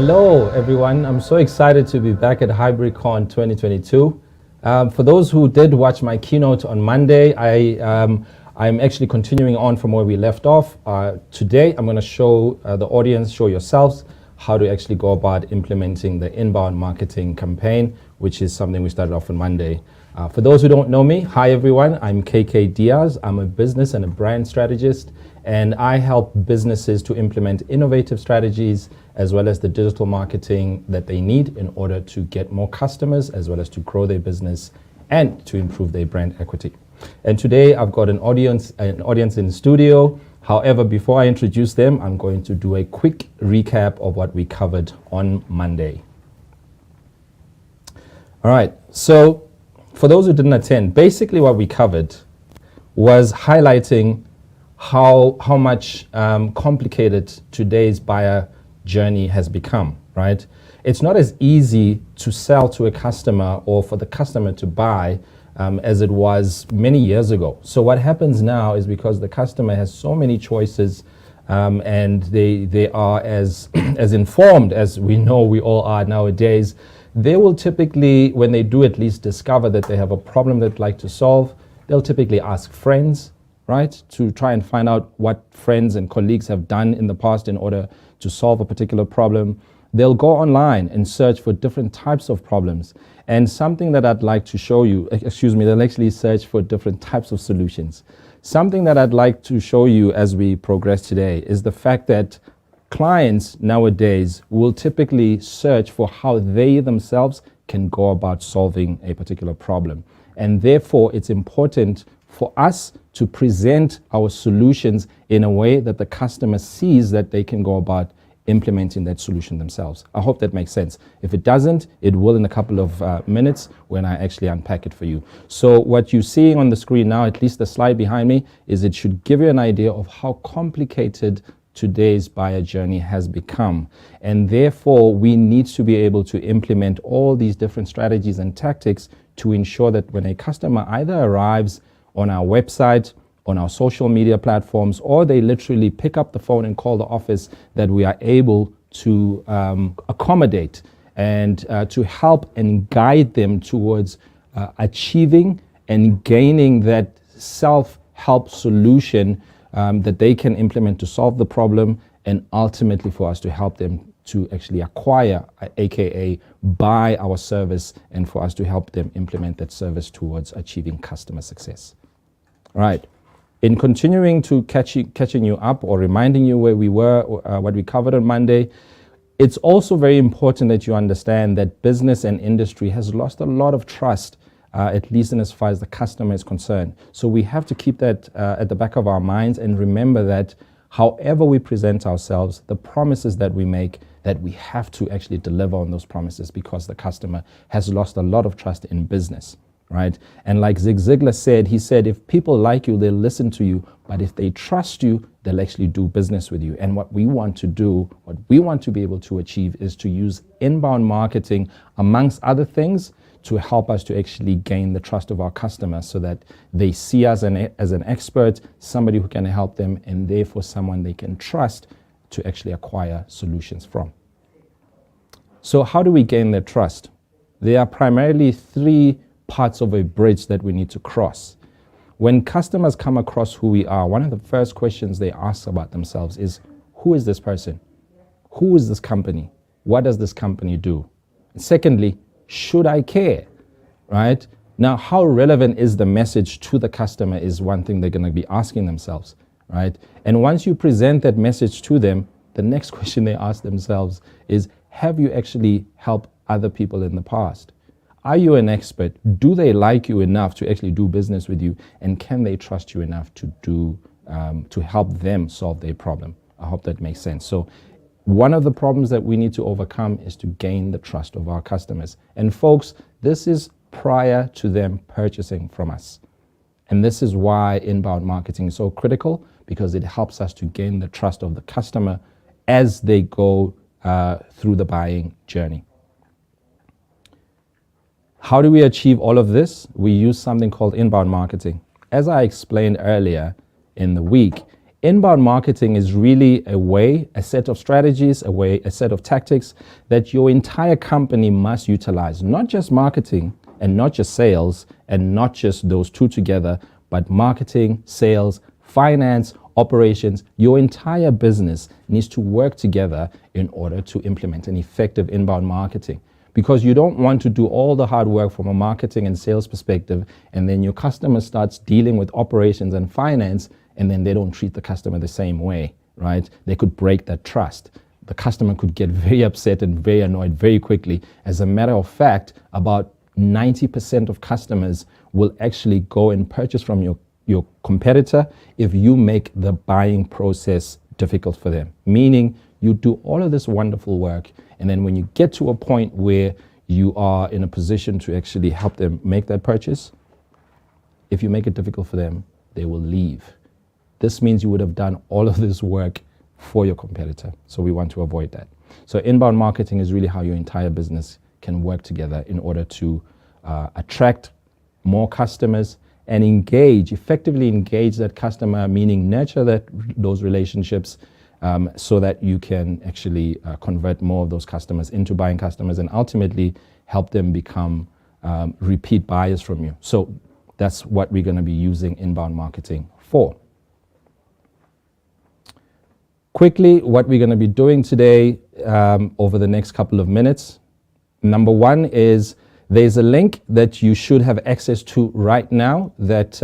Hello, everyone. I'm so excited to be back at HybriCON 2022. For those who did watch my keynote on Monday, I'm actually continuing on from where we left off. Today, I'm going to show the audience, show yourselves, how to actually go about implementing the inbound marketing campaign, which is something we started off on Monday. For those who don't know me, hi everyone, I'm Diaz. I'm a business and a brand strategist, and I help businesses to implement innovative strategies as well as the digital marketing that they need in order to get more customers, as well as to grow their business and to improve their brand equity. And today I've got an audience in the studio. However, before I introduce them, I'm going to do a quick recap of what we covered on Monday. All right, so for those who didn't attend, basically what we covered was highlighting how much complicated today's buyer journey has become, right? It's not as easy to sell to a customer or for the customer to buy as it was many years ago. So what happens now is, because the customer has so many choices and they are as informed as we know we all are nowadays, they will typically, when they do at least discover that they have a problem they'd like to solve, they'll typically ask friends, right, to try and find out what friends and colleagues have done in the past in order to solve a particular problem. They'll go online and search for different types of problems. And something that I'd like to show you, they'll actually search for different types of solutions. Something that I'd like to show you as we progress today is the fact that clients nowadays will typically search for how they themselves can go about solving a particular problem. And therefore, it's important for us to present our solutions in a way that the customer sees that they can go about implementing that solution themselves. I hope that makes sense. If it doesn't, it will in a couple of minutes when I actually unpack it for you. So what you're seeing on the screen now, at least the slide behind me, is it should give you an idea of how complicated today's buyer journey has become. And therefore, we need to be able to implement all these different strategies and tactics to ensure that when a customer either arrives on our website, on our social media platforms, or they literally pick up the phone and call the office, that we are able to accommodate and to help and guide them towards achieving and gaining that self-help solution that they can implement to solve the problem, and ultimately for us to help them to actually acquire, aka buy our service, and for us to help them implement that service towards achieving customer success. All right. In continuing to catching you up or reminding you where we were, what we covered on Monday, it's also very important that you understand that business and industry has lost a lot of trust, at least in as far as the customer is concerned. So we have to keep that at the back of our minds and remember that however we present ourselves, the promises that we make, that we have to actually deliver on those promises, because the customer has lost a lot of trust in business. Right? And like Zig Ziglar said, he said, if people like you, they'll listen to you. But if they trust you, they'll actually do business with you. And what we want to do, what we want to be able to achieve, is to use inbound marketing, amongst other things, to help us to actually gain the trust of our customers, so that they see us as an expert, somebody who can help them, and therefore someone they can trust to actually acquire solutions from. So how do we gain their trust? There are primarily three parts of a bridge that we need to cross. When customers come across who we are, one of the first questions they ask about themselves is, who is this person? Who is this company? What does this company do? And secondly, should I care? Right? Now, how relevant is the message to the customer is one thing they're going to be asking themselves, right? And once you present that message to them, the next question they ask themselves is, have you actually helped other people in the past? Are you an expert? Do they like you enough to actually do business with you? And can they trust you enough to help them solve their problem? I hope that makes sense. So one of the problems that we need to overcome is to gain the trust of our customers. And folks, this is prior to them purchasing from us. And this is why inbound marketing is so critical, because it helps us to gain the trust of the customer as they go through the buying journey. How do we achieve all of this? We use something called inbound marketing. As I explained earlier in the week, Inbound marketing is really a set of strategies, a set of tactics that your entire company must utilize. Not just marketing and not just sales and not just those two together, but marketing, sales, finance, operations. Your entire business needs to work together in order to implement an effective inbound marketing. Because you don't want to do all the hard work from a marketing and sales perspective, and then your customer starts dealing with operations and finance, and then they don't treat the customer the same way, right? They could break that trust. The customer could get very upset and very annoyed very quickly. As a matter of fact, about 90% of customers will actually go and purchase from your competitor if you make the buying process difficult for them. Meaning you do all of this wonderful work, and then when you get to a point where you are in a position to actually help them make that purchase, if you make it difficult for them, they will leave. This means you would have done all of this work for your competitor. So we want to avoid that. So inbound marketing is really how your entire business can work together in order to attract more customers and effectively engage that customer, meaning nurture those relationships so that you can actually convert more of those customers into buying customers and ultimately help them become repeat buyers from you. So that's what we're going to be using inbound marketing for. Quickly, what we're going to be doing today over the next couple of minutes. Number one is there's a link that you should have access to right now that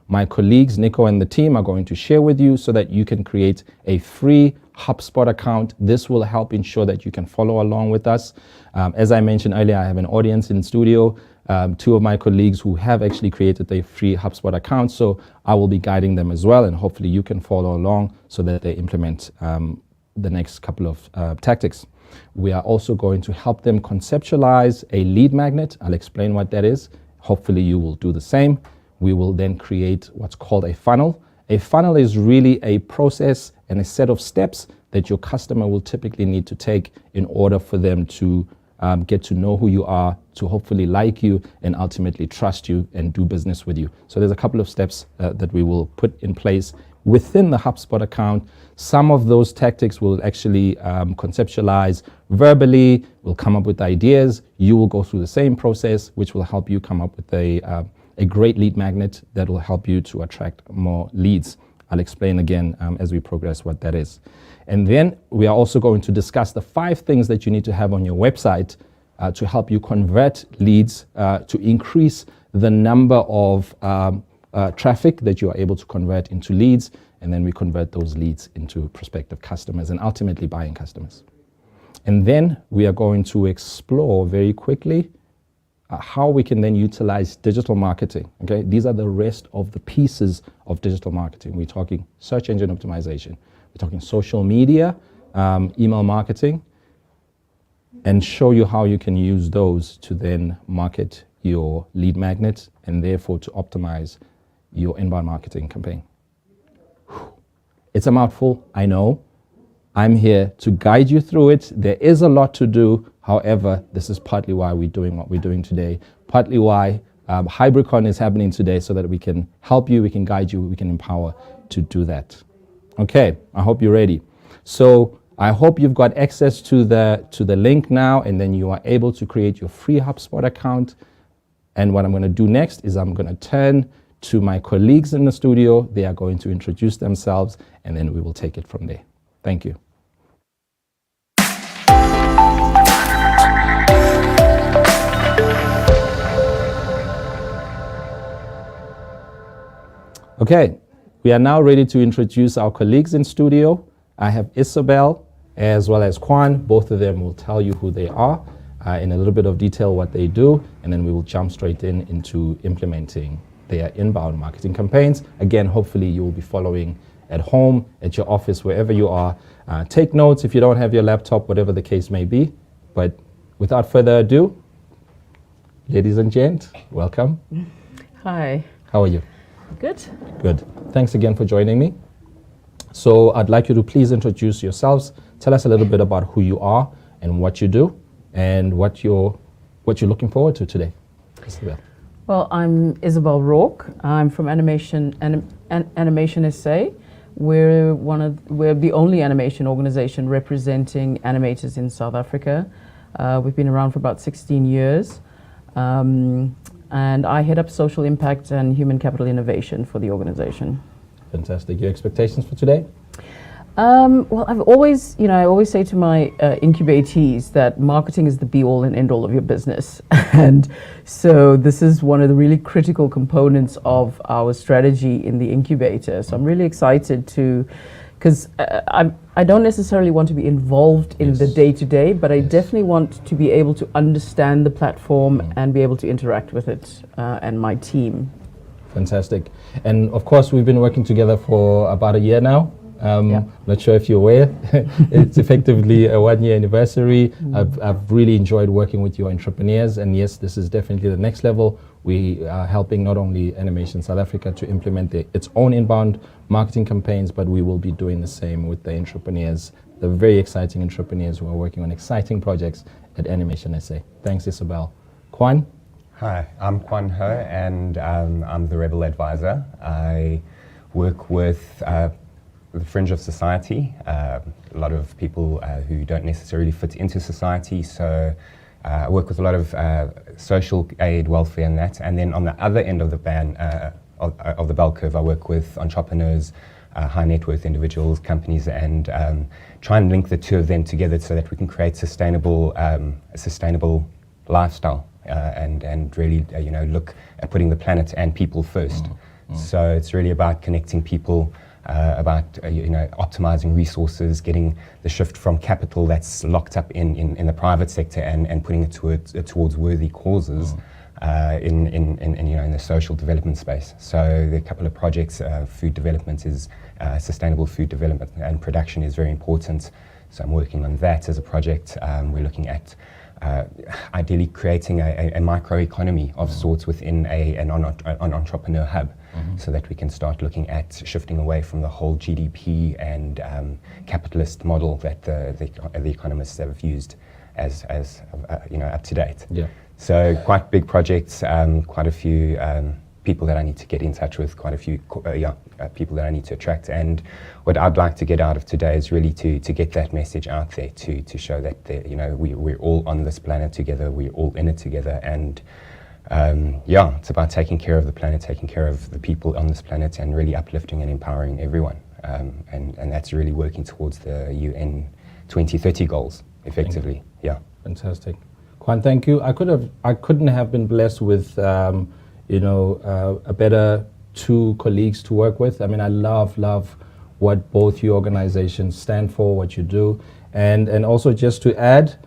my colleagues, Nico and the team, are going to share with you so that you can create a free HubSpot account. This will help ensure that you can follow along with us. As I mentioned earlier, I have an audience in studio, two of my colleagues who have actually created a free HubSpot account. So I will be guiding them as well, and hopefully you can follow along so that they implement the next couple of tactics. We are also going to help them conceptualize a lead magnet. I'll explain what that is. Hopefully you will do the same. We will then create what's called a funnel. A funnel is really a process and a set of steps that your customer will typically need to take in order for them to get to know who you are, to hopefully like you, and ultimately trust you and do business with you. So there's a couple of steps that we will put in place within the HubSpot account. Some of those tactics will actually conceptualize verbally. We'll come up with ideas. You will go through the same process, which will help you come up with a great lead magnet that will help you to attract more leads. I'll explain again as we progress what that is. And then we are also going to discuss the 5 things that you need to have on your website to help you convert leads, to increase the number of traffic that you are able to convert into leads, and then we convert those leads into prospective customers and ultimately buying customers. And then we are going to explore very quickly how we can then utilize digital marketing. Okay, these are the rest of the pieces of digital marketing. We're talking search engine optimization, we're talking social media, email marketing, and show you how you can use those to then market your lead magnet and therefore to optimize your inbound marketing campaign. It's a mouthful, I know. I'm here to guide you through it. There is a lot to do. However, this is partly why we're doing what we're doing today, partly why HybriCON is happening today, so that we can help you, we can guide you, we can empower to do that. Okay, I hope you're ready. So I hope you've got access to the link now, and then you are able to create your free HubSpot account. And what I'm going to do next is I'm going to turn to my colleagues in the studio. They are going to introduce themselves, and then we will take it from there. Thank you. Okay, we are now ready to introduce our colleagues in studio. I have Isabel as well as Kwan. Both of them will tell you who they are in a little bit of detail, what they do, and then we will jump straight into implementing their inbound marketing campaigns. Again, hopefully you will be following at home, at your office, wherever you are. Take notes if you don't have your laptop, whatever the case may be. But without further ado, ladies and gents, welcome. Hi. How are you? Good. Good. Thanks again for joining me. So I'd like you to please introduce yourselves. Tell us a little bit about who you are and what you do and what you're looking forward to today. Isabel. Well, I'm Isabel Rourke. I'm from Animation SA. We're the only animation organization representing animators in South Africa. We've been around for about 16 years. And I head up social impact and human capital innovation for the organization. Fantastic. Your expectations for today? Well, I always say to my incubatees that marketing is the be-all and end-all of your business. And so this is one of the really critical components of our strategy in the incubator. So I'm really excited because I don't necessarily want to be involved in the day-to-day, but I definitely want to be able to understand the platform and be able to interact with it and my team. Fantastic. And of course, we've been working together for about a year now. Not sure if you're aware. It's effectively a 1-year anniversary. I've really enjoyed working with your entrepreneurs, and yes, this is definitely the next level. We are helping not only Animation South Africa to implement its own inbound marketing campaigns, but we will be doing the same with the entrepreneurs, the very exciting entrepreneurs who are working on exciting projects at Animation SA. Thanks, Isabel. Kwan? Hi, I'm Kwan Ho, and I'm the Rebel Advisor. I work with the fringe of society, a lot of people who don't necessarily fit into society, so I work with a lot of social aid, welfare and that, and then on the other end of the of the bell curve, I work with entrepreneurs, high net worth individuals, companies, and try and link the two of them together so that we can create a sustainable lifestyle and really look at putting the planet and people first. So it's really about connecting people, about optimizing resources, getting the shift from capital that's locked up in the private sector and putting it towards worthy causes in the social development space. So there are a couple of projects. Food development is sustainable food development, and production is very important. So I'm working on that as a project. We're looking at ideally creating a microeconomy of sorts within an entrepreneur hub, so that we can start looking at shifting away from the whole GDP and capitalist model that the economists have used as up to date. Yeah. So quite big projects, quite a few people that I need to get in touch with, quite a few people that I need to attract. And what I'd like to get out of today is really to get that message out there, to show that we're all on this planet together, we're all in it together, and it's about taking care of the planet, taking care of the people on this planet, and really uplifting and empowering everyone. And that's really working towards the UN 2030 goals, effectively. Yeah. Fantastic. Kwan, thank you. I couldn't have been blessed with a better two colleagues to work with. I mean, I love what both your organizations stand for, what you do, and also just to add,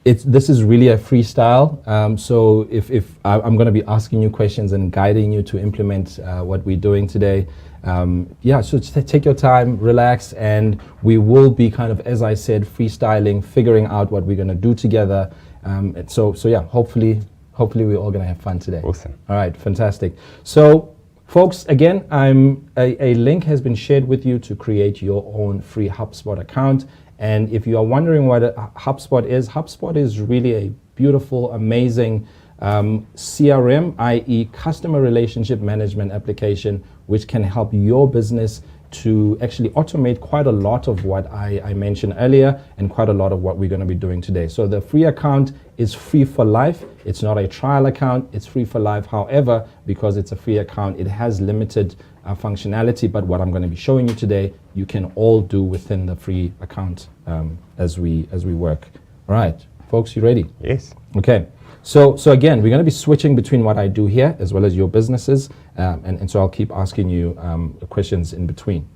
this is really a freestyle. So if I'm going to be asking you questions and guiding you to implement what we're doing today, so just take your time, relax, and we will be kind of, as I said, freestyling, figuring out what we're going to do together. Hopefully we're all going to have fun today. Awesome. All right, fantastic. So, folks, again, a link has been shared with you to create your own free HubSpot account. And if you are wondering what HubSpot is really a beautiful, amazing CRM, i.e. customer relationship management application, which can help your business to actually automate quite a lot of what I mentioned earlier and quite a lot of what we're going to be doing today. So the free account is free for life. It's not a trial account, it's free for life. However, because it's a free account, it has limited functionality, but what I'm going to be showing you today, you can all do within the free account as we work. All right, folks, you ready? Yes. Okay. So again, we're going to be switching between what I do here as well as your businesses, and so I'll keep asking you questions in between.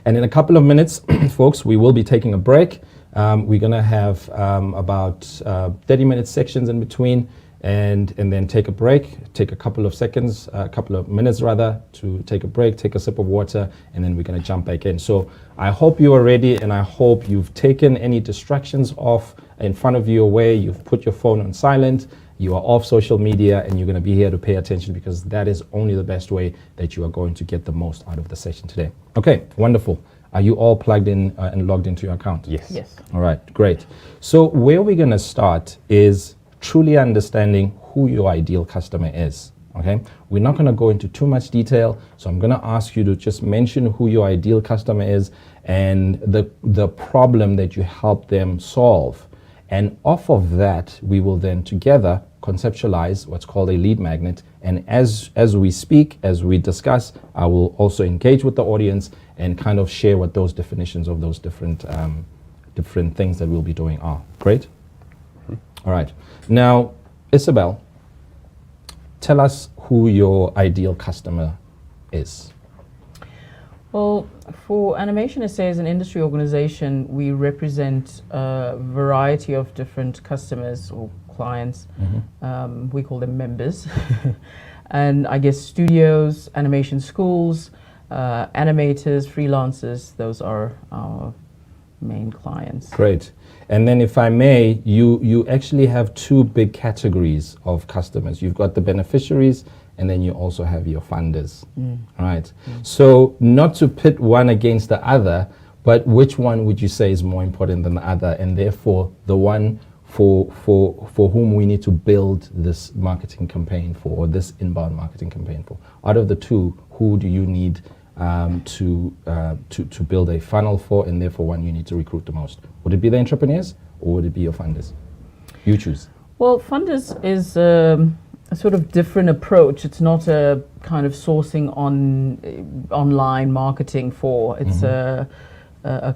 And in a couple of minutes, folks, we will be taking a break. We're going to have about 30-minute sections in between, and then take a break, take a couple of minutes rather, to take a break, take a sip of water, and then we're going to jump back in. So I hope you are ready, and I hope you've taken any distractions off in front of you away, you've put your phone on silent, you are off social media, and you're going to be here to pay attention, because that is only the best way that you are going to get the most out of the session today. Okay, wonderful. Are you all plugged in and logged into your account? Yes. Yes. All right, great. So where we're going to start is truly understanding who your ideal customer is. Okay, we're not going to go into too much detail, so I'm going to ask you to just mention who your ideal customer is and the problem that you help them solve. And off of that, we will then together conceptualize what's called a lead magnet. And as we speak, as we discuss, I will also engage with the audience and kind of share what those definitions of those different things that we'll be doing are. Great? All right. Now, Isabel, tell us who your ideal customer is. Well, for Animation SA as an industry organization, we represent a variety of different customers or clients. We call them members. And I guess studios, animation schools, animators, freelancers, those are our main clients. Great. And then if I may, you actually have two big categories of customers. You've got the beneficiaries, and then you also have your funders. Right. So not to pit one against the other, but which one would you say is more important than the other, and therefore the one for whom we need to build this marketing campaign for, or this inbound marketing campaign for? Out of the two, who do you need to build a funnel for, and therefore one you need to recruit the most? Would it be the entrepreneurs, or would it be your funders? You choose. Well, funders is a sort of different approach. It's not a kind of sourcing online marketing for. It's a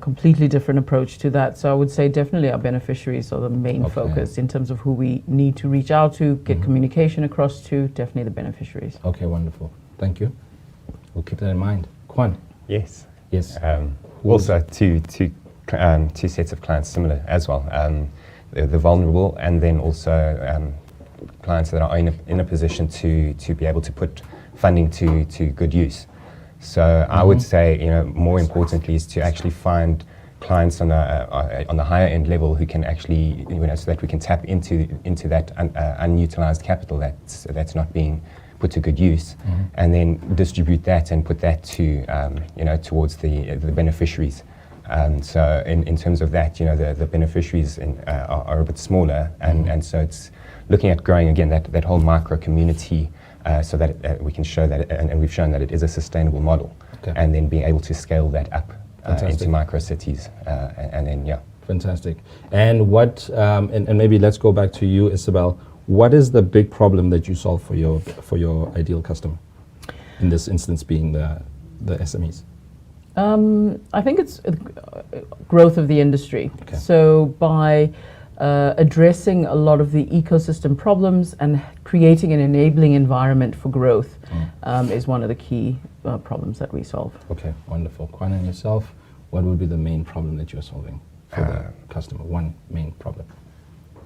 completely different approach to that. So I would say definitely our beneficiaries are the main focus in terms of who we need to reach out to, get communication across to. Definitely the beneficiaries. Okay, wonderful. Thank you. We'll keep that in mind. Kwan? Yes. Yes. Also, two sets of clients similar as well. The vulnerable, and then also clients that are in a position to be able to put funding to good use. So I would say, more importantly, is to actually find clients on the higher end level who can actually, so that we can tap into that unutilized capital that's not being put to good use, and then distribute that and put that to towards the beneficiaries. So in terms of that, the beneficiaries are a bit smaller, and so it's looking at growing again that whole micro community, so that we can show that, and we've shown that it is a sustainable model, and then being able to scale that up into micro cities, and then Fantastic. And what and maybe let's go back to you, Isabel. What is the big problem that you solve for your ideal customer? In this instance, being the SMEs. I think it's growth of the industry. So by addressing a lot of the ecosystem problems and creating an enabling environment for growth is one of the key problems that we solve. Okay, wonderful. Kwan, and yourself, what would be the main problem that you're solving for the customer? One main problem.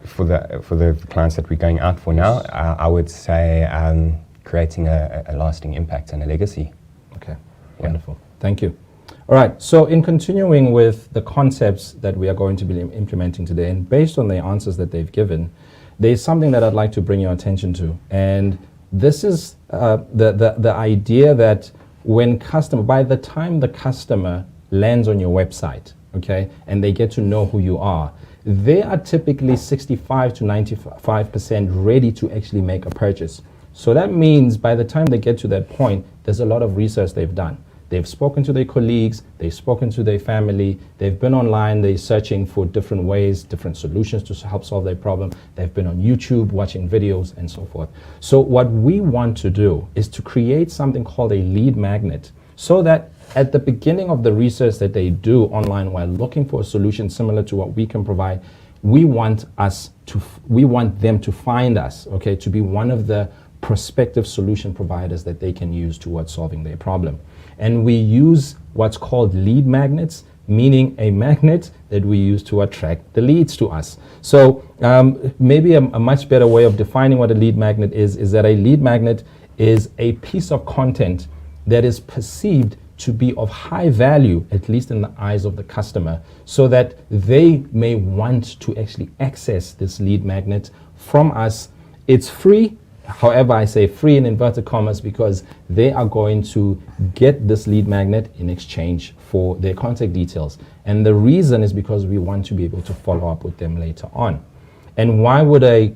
For the clients that we're going out for now, I would say creating a lasting impact and a legacy. Okay, wonderful. Thank you. All right, so in continuing with the concepts that we are going to be implementing today, and based on the answers that they've given, there's something that I'd like to bring your attention to. And this is the idea that by the time the customer lands on your website, and they get to know who you are, they are typically 65 to 95% ready to actually make a purchase. So that means by the time they get to that point, there's a lot of research they've done. They've spoken to their colleagues, they've spoken to their family, they've been online, they're searching for different ways, different solutions to help solve their problem. They've been on YouTube watching videos and so forth. So what we want to do is to create something called a lead magnet, so that at the beginning of the research that they do online while looking for a solution similar to what we can provide, we want them to find us, to be one of the prospective solution providers that they can use towards solving their problem. And we use what's called lead magnets, meaning a magnet that we use to attract the leads to us. So maybe a much better way of defining what a lead magnet is that a lead magnet is a piece of content that is perceived to be of high value, at least in the eyes of the customer, so that they may want to actually access this lead magnet from us. It's free. However, I say free in inverted commas because they are going to get this lead magnet in exchange for their contact details. And the reason is because we want to be able to follow up with them later on. And why would a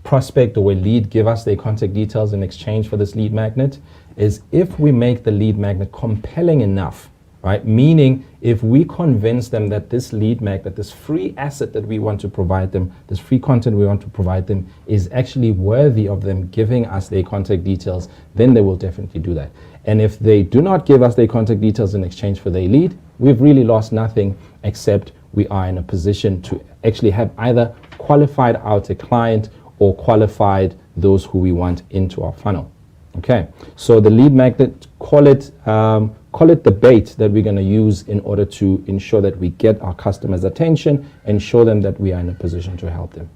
prospect or a lead give us their contact details in exchange for this lead magnet is if we make the lead magnet compelling enough, right? Meaning if we convince them that this lead magnet, this free asset that we want to provide them, this free content we want to provide them is actually worthy of them giving us their contact details, then they will definitely do that. And if they do not give us their contact details in exchange for their lead, we've really lost nothing except we are in a position to actually have either qualified out a client or qualified those who we want into our funnel. Okay, so the lead magnet, call it the bait that we're going to use in order to ensure that we get our customers' attention and show them that we are in a position to help them.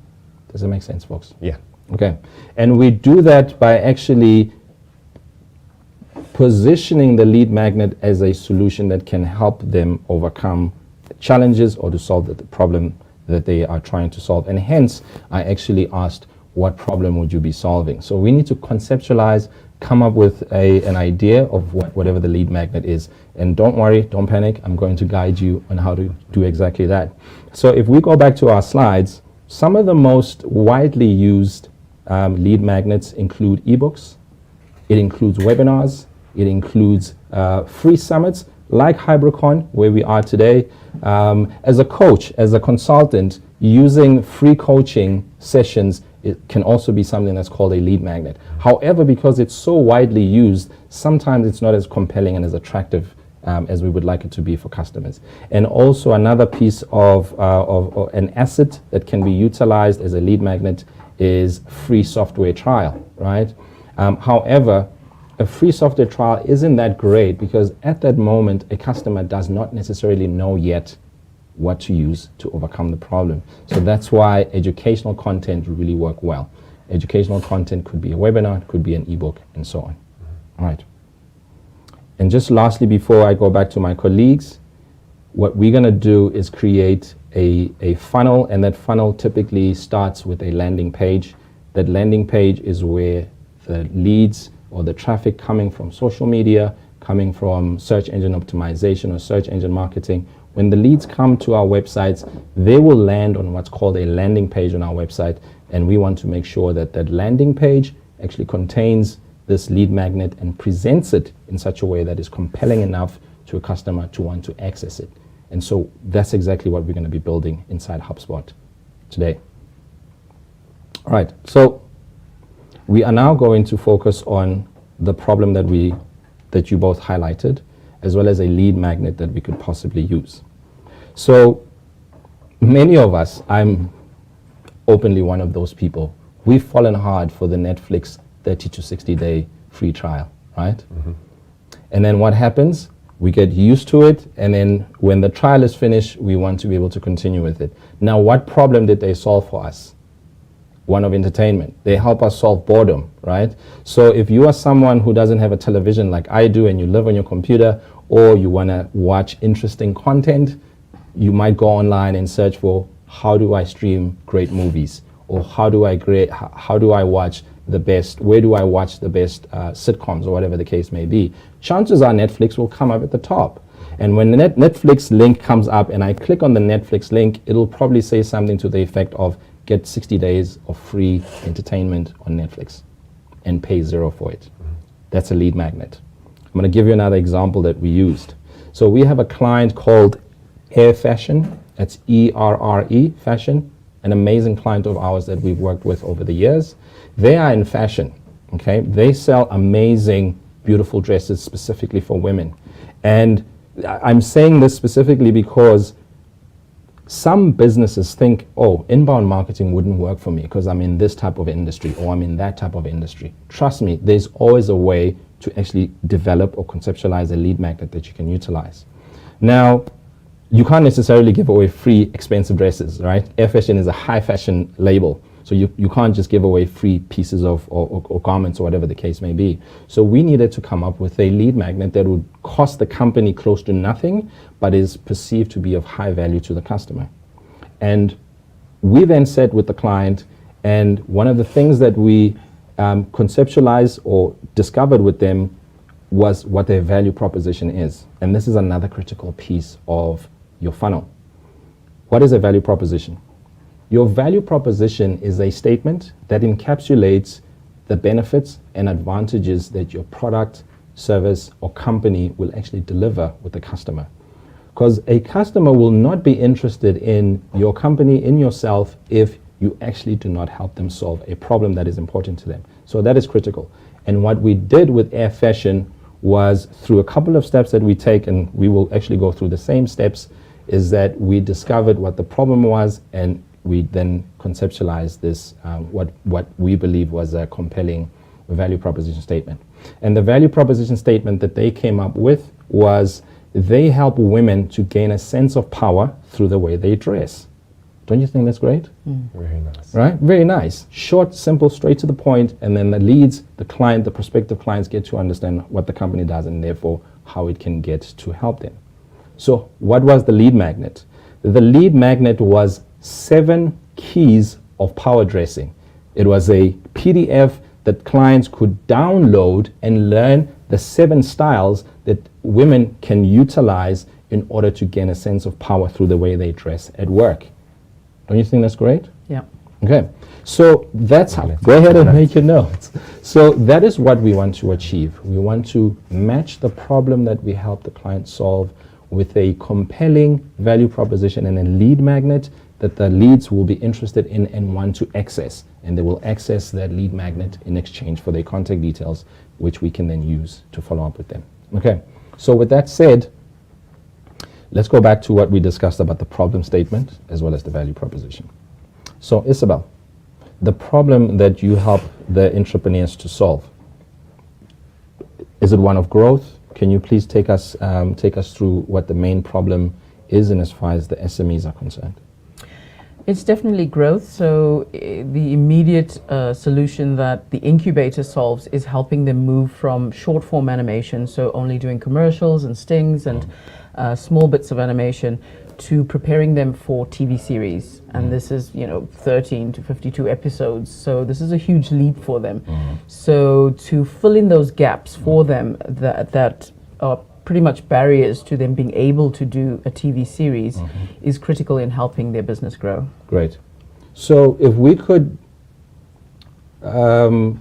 Does that make sense, folks? Yeah. Okay, and we do that by actually positioning the lead magnet as a solution that can help them overcome challenges or to solve the problem that they are trying to solve. And hence, I actually asked, what problem would you be solving? So we need to conceptualize, come up with an idea of whatever the lead magnet is. And don't worry, don't panic. I'm going to guide you on how to do exactly that. So if we go back to our slides, some of the most widely used lead magnets include ebooks. It includes webinars. It includes free summits like HybriCON, where we are today. As a coach, as a consultant, using free coaching sessions, it can also be something that's called a lead magnet. However, because it's so widely used, sometimes it's not as compelling and as attractive as we would like it to be for customers. And also another piece of an asset that can be utilized as a lead magnet is free software trial, right? However, a free software trial isn't that great because at that moment, a customer does not necessarily know yet what to use to overcome the problem. So that's why educational content really work well. Educational content could be a webinar, could be an ebook, and so on. All right. And just lastly, before I go back to my colleagues, what we're going to do is create a funnel, and that funnel typically starts with a landing page. That landing page is where the leads or the traffic coming from social media, coming from search engine optimization or search engine marketing, when the leads come to our websites, they will land on what's called a landing page on our website, and we want to make sure that that landing page actually contains this lead magnet and presents it in such a way that is compelling enough to a customer to want to access it. And so that's exactly what we're going to be building inside HubSpot today. All right, so we are now going to focus on the problem that you both highlighted, as well as a lead magnet that we could possibly use. So many of us, I'm openly one of those people, we've fallen hard for the Netflix 30 to 60 day free trial, right? Mm-hmm. And then what happens? We get used to it, and then when the trial is finished, we want to be able to continue with it. Now, what problem did they solve for us? One of entertainment. They help us solve boredom, right? So if you are someone who doesn't have a television like I do and you live on your computer, or you want to watch interesting content, you might go online and search for how do I stream great movies, or how do I watch the best, where do I watch the best sitcoms, or whatever the case may be. Chances are Netflix will come up at the top. And when the Netflix link comes up and I click on the Netflix link, it'll probably say something to the effect of get 60 days of free entertainment on Netflix and pay $0 for it. That's a lead magnet. I'm going to give you another example that we used. So we have a client called Air Fashion. That's E-R-R-E, Fashion, an amazing client of ours that we've worked with over the years. They are in fashion, okay? They sell amazing, beautiful dresses specifically for women. And I'm saying this specifically because some businesses think, oh, inbound marketing wouldn't work for me because I'm in this type of industry or I'm in that type of industry. Trust me, there's always a way to actually develop or conceptualize a lead magnet that you can utilize. Now, you can't necessarily give away free expensive dresses, right? Air Fashion is a high fashion label. So you can't just give away free pieces of or garments or whatever the case may be. So we needed to come up with a lead magnet that would cost the company close to nothing, but is perceived to be of high value to the customer. And we then sat with the client, and one of the things that we conceptualized or discovered with them was what their value proposition is. And this is another critical piece of your funnel. What is a value proposition? Your value proposition is a statement that encapsulates the benefits and advantages that your product, service, or company will actually deliver with the customer. Because a customer will not be interested in your company, in yourself, if you actually do not help them solve a problem that is important to them. So that is critical. And what we did with Air Fashion was, through a couple of steps that we take, and we will actually go through the same steps, is that we discovered what the problem was, and we then conceptualized this, what we believe was a compelling value proposition statement. And the value proposition statement that they came up with was, they help women to gain a sense of power through the way they dress. Don't you think that's great? Very nice. Right? Very nice. Short, simple, straight to the point, and then the leads, the client, the prospective clients get to understand what the company does and therefore how it can get to help them. So what was the lead magnet? The lead magnet was 7 keys of power dressing. It was a PDF that clients could download and learn the 7 styles that women can utilize in order to gain a sense of power through the way they dress at work. Don't you think that's great? Yeah. Okay, so that's how, go ahead and make your notes. So that is what we want to achieve. We want to match the problem that we help the client solve with a compelling value proposition and a lead magnet that the leads will be interested in and want to access. And they will access that lead magnet in exchange for their contact details, which we can then use to follow up with them. Okay, so with that said, let's go back to what we discussed about the problem statement as well as the value proposition. So Isabel, the problem that you help the entrepreneurs to solve, is it one of growth? Can you please take us through what the main problem is and as far as the SMEs are concerned? It's definitely growth. So the immediate solution that the incubator solves is helping them move from short form animation, so only doing commercials and stings and small bits of animation, to preparing them for TV series. And this is, 13 to 52 episodes. So this is a huge leap for them. So to fill in those gaps for them that are pretty much barriers to them being able to do a TV series is critical in helping their business grow. Great. So if we could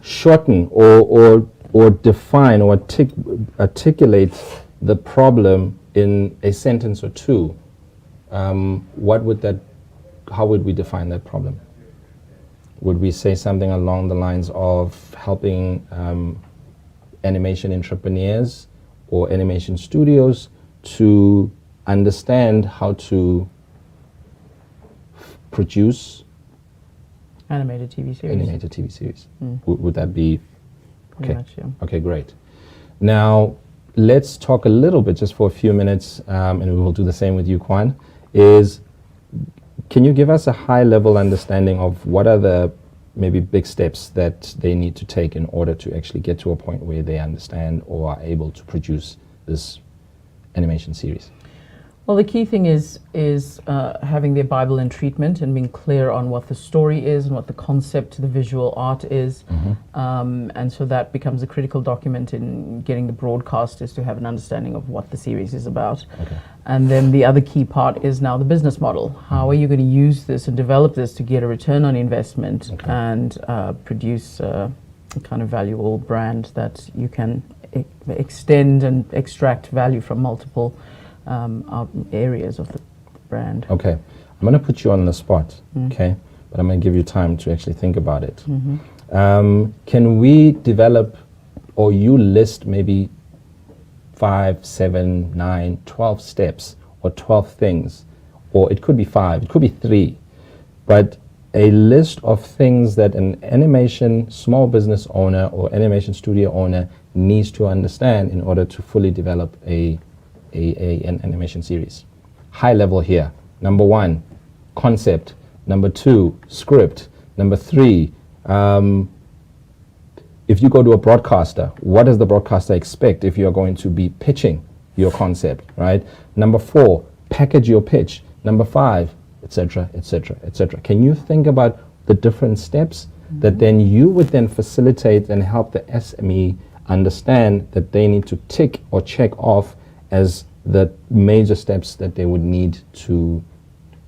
shorten or define or articulate the problem in a sentence or two, how would we define that problem? Would we say something along the lines of helping animation entrepreneurs or animation studios to understand how to produce Animated TV series. Would that be Pretty okay? much, yeah. Okay, great. Now let's talk a little bit, just for a few minutes, and we will do the same with you, Kwan. Can you give us a high-level understanding of what are the maybe big steps that they need to take in order to actually get to a point where they understand or are able to produce this animation series? Well, the key thing is having their Bible in treatment and being clear on what the story is and what the concept, the visual art is. And so that becomes a critical document in getting the broadcasters to have an understanding of what the series is about. Okay. And then the other key part is now the business model. How are you going to use this and develop this to get a return on investment and produce a kind of valuable brand that you can extend and extract value from multiple areas of the brand. Okay, I'm going to put you on the spot, okay? But I'm going to give you time to actually think about it. Can we develop, or you list maybe 5, 7, 9, 12 steps or 12 things, or it could be 5, it could be 3, but a list of things that an animation small business owner or animation studio owner needs to understand in order to fully develop an animation series. High level here. Number 1, concept. Number 2, script. Number 3, if you go to a broadcaster, what does the broadcaster expect if you're going to be pitching your concept, right? Number 4, package your pitch. Number 5, etc., etc., etc. Can you think about the different steps that then you would then facilitate and help the SME understand that they need to tick or check off as the major steps that they would need to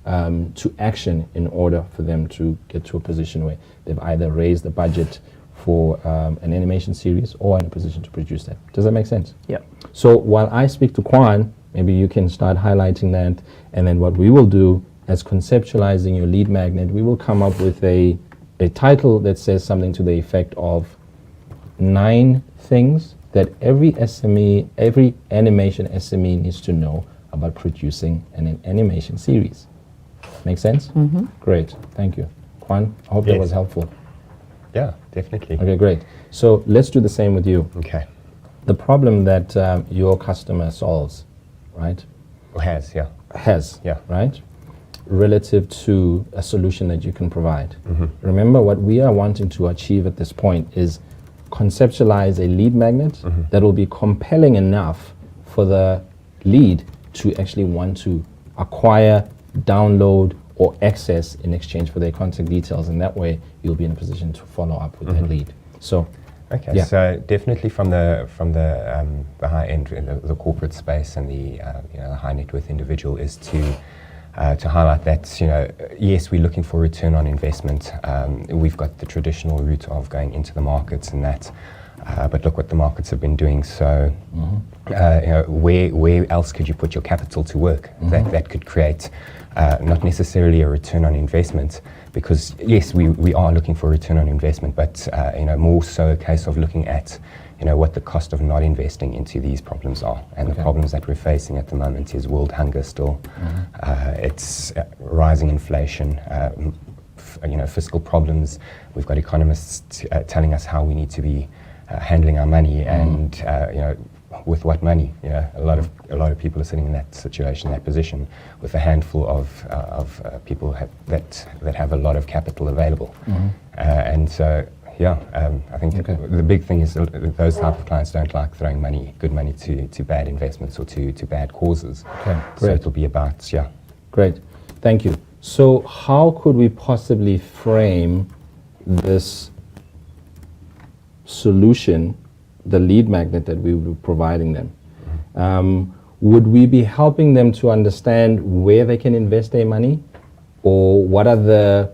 to action in order for them to get to a position where they've either raised the budget for an animation series or in a position to produce that. Does that make sense? Yeah. So while I speak to Kwan, maybe you can start highlighting that, and then what we will do as conceptualizing your lead magnet, we will come up with a title that says something to the effect of 9 things that every SME, every animation SME needs to know about producing an animation series. Make sense? Mm-hmm. Great, thank you. Kwan, I hope that Yes. was helpful. Yeah, definitely. Okay, great. So let's do the same with you. Okay. The problem that your customer solves, right? Has, yeah. Has, Yeah. right? Relative to a solution that you can provide. Mm-hmm. Remember, what we are wanting to achieve at this point is conceptualize a lead magnet that will be compelling enough for the lead to actually want to acquire, download, or access in exchange for their contact details, and that way you'll be in a position to follow up with that lead. So, Okay, yeah. so definitely from the high end, the corporate space and the the high net worth individual is to highlight that yes, we're looking for return on investment. We've got the traditional route of going into the markets and that, but look what the markets have been doing. So where else could you put your capital to work that could create not necessarily a return on investment? Because yes, we are looking for a return on investment, but more so a case of looking at what the cost of not investing into these problems are. And the problems that we're facing at the moment is world hunger still. It's rising inflation, fiscal problems. We've got economists telling us how we need to be handling our money, and with what money. A lot of people are sitting in that situation, that position, with a handful of people that have a lot of capital available, and so. Yeah, I think the big thing is those type of clients don't like throwing good money to bad investments or to bad causes. Okay, So great. it'll be about, Great, thank you. So how could we possibly frame this solution, the lead magnet that we were providing them? Would we be helping them to understand where they can invest their money, or what are the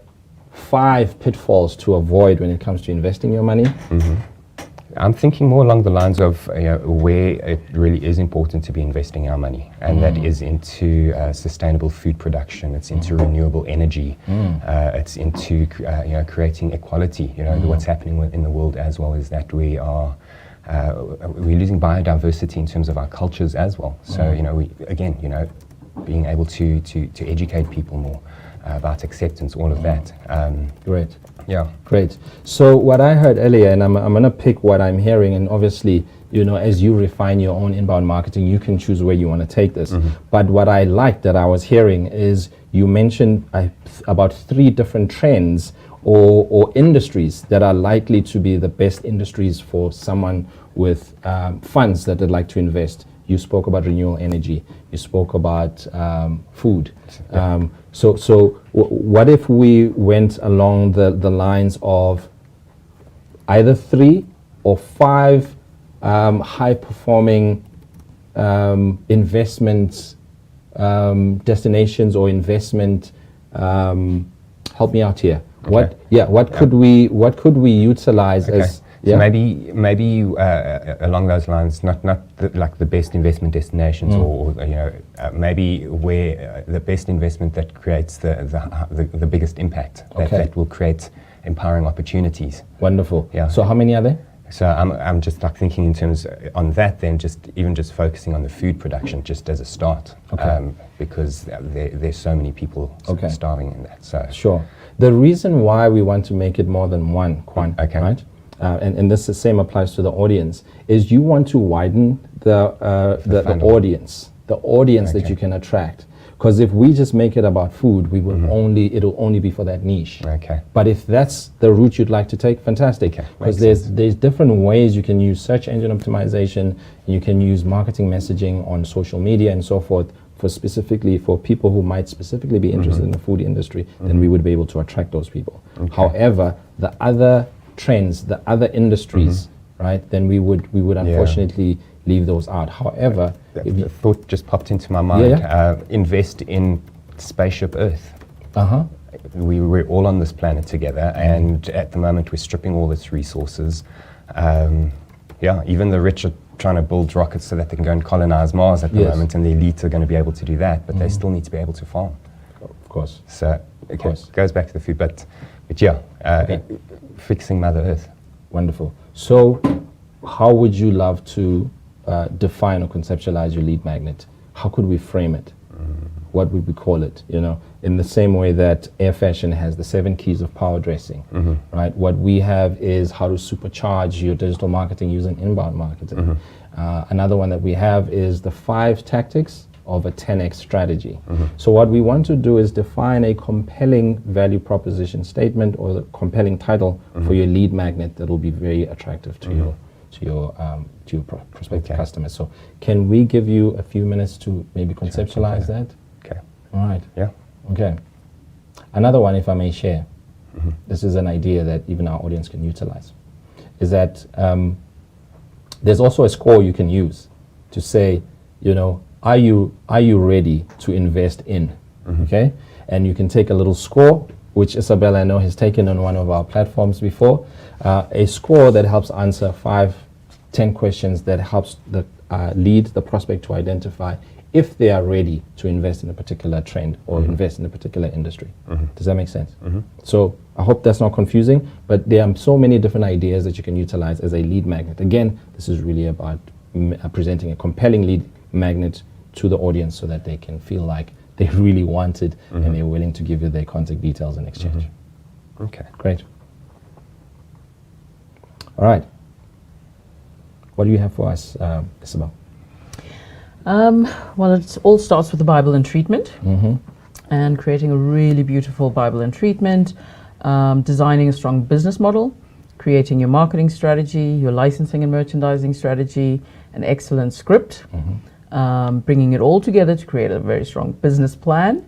5 pitfalls to avoid when it comes to investing your money? I'm thinking more along the lines of where it really is important to be investing our money, and that is into sustainable food production. It's into renewable energy. It's into creating equality. What's happening in the world as well is that we're losing biodiversity in terms of our cultures as well. So being able to educate people more about acceptance, all of that. Great. Yeah. Great. So what I heard earlier, and I'm going to pick what I'm hearing, and obviously, as you refine your own inbound marketing, you can choose where you want to take this. But what I liked that I was hearing is you mentioned about 3 different trends or industries that are likely to be the best industries for someone with funds that they'd like to invest. You spoke about renewable energy. You spoke about food. So what if we went along the lines of either 3 or 5 high-performing investment destinations or investment? Help me out here. Okay. What could we utilize as? So maybe along those lines, not the best investment destinations, or maybe where the best investment that creates the biggest impact, that will create empowering opportunities. Wonderful. Yeah. So how many are there? So I'm just thinking in terms on that, then just focusing on the food production just as a start, because there's so many people starving in that. So sure. The reason why we want to make it more than one, Kwan, right? And this the same applies to the audience, is you want to widen the audience that you can attract. Because if we just make it about food, we will it'll only be for that niche. Okay. But if that's the route you'd like to take, fantastic. Because there's different ways you can use search engine optimization, you can use marketing messaging on social media and so forth for people who might specifically be interested in the food industry, then we would be able to attract those people. However, the other trends, the other industries, right, then we would unfortunately leave those out. However, the thought just popped into my mind. Invest in spaceship Earth. Uh-huh. We're all on this planet together, and at the moment we're stripping all its resources. Even the rich are trying to build rockets so that they can go and colonize Mars at the Yes. moment, and the elite are going to be able to do that, but they still need to be able to farm. Of course. So it goes back to the food, but fixing Mother Earth. Wonderful. So how would you love to define or conceptualize your lead magnet? How could we frame it? What would we call it? You know, in the same way that Air Fashion has the 7 keys of power dressing, right? What we have is how to supercharge your digital marketing using inbound marketing. Another one that we have is the 5 tactics of a 10x strategy. So what we want to do is define a compelling value proposition statement or the compelling title for your lead magnet that will be very attractive to your prospective customers. So can we give you a few minutes to maybe conceptualize that? Okay. All right. Yeah. Okay. Another one, if I may share, this is an idea that even our audience can utilize, is that there's also a score you can use to say, you know, are you ready to invest in? Okay, and you can take a little score, which Isabella I know has taken on one of our platforms before, a score that helps answer 5-10 questions that helps lead the prospect to identify if they are ready to invest in a particular trend or invest in a particular industry. Does that make sense? So I hope that's not confusing, but there are so many different ideas that you can utilize as a lead magnet. Again, this is really about presenting a compelling lead magnet to the audience so that they can feel like they really want it and they're willing to give you their contact details in exchange. Okay. Great. All right. What do you have for us, Isabel? Well, it all starts with the Bible and treatment, and creating a really beautiful Bible and treatment, designing a strong business model, creating your marketing strategy, your licensing and merchandising strategy, an excellent script, bringing it all together to create a very strong business plan,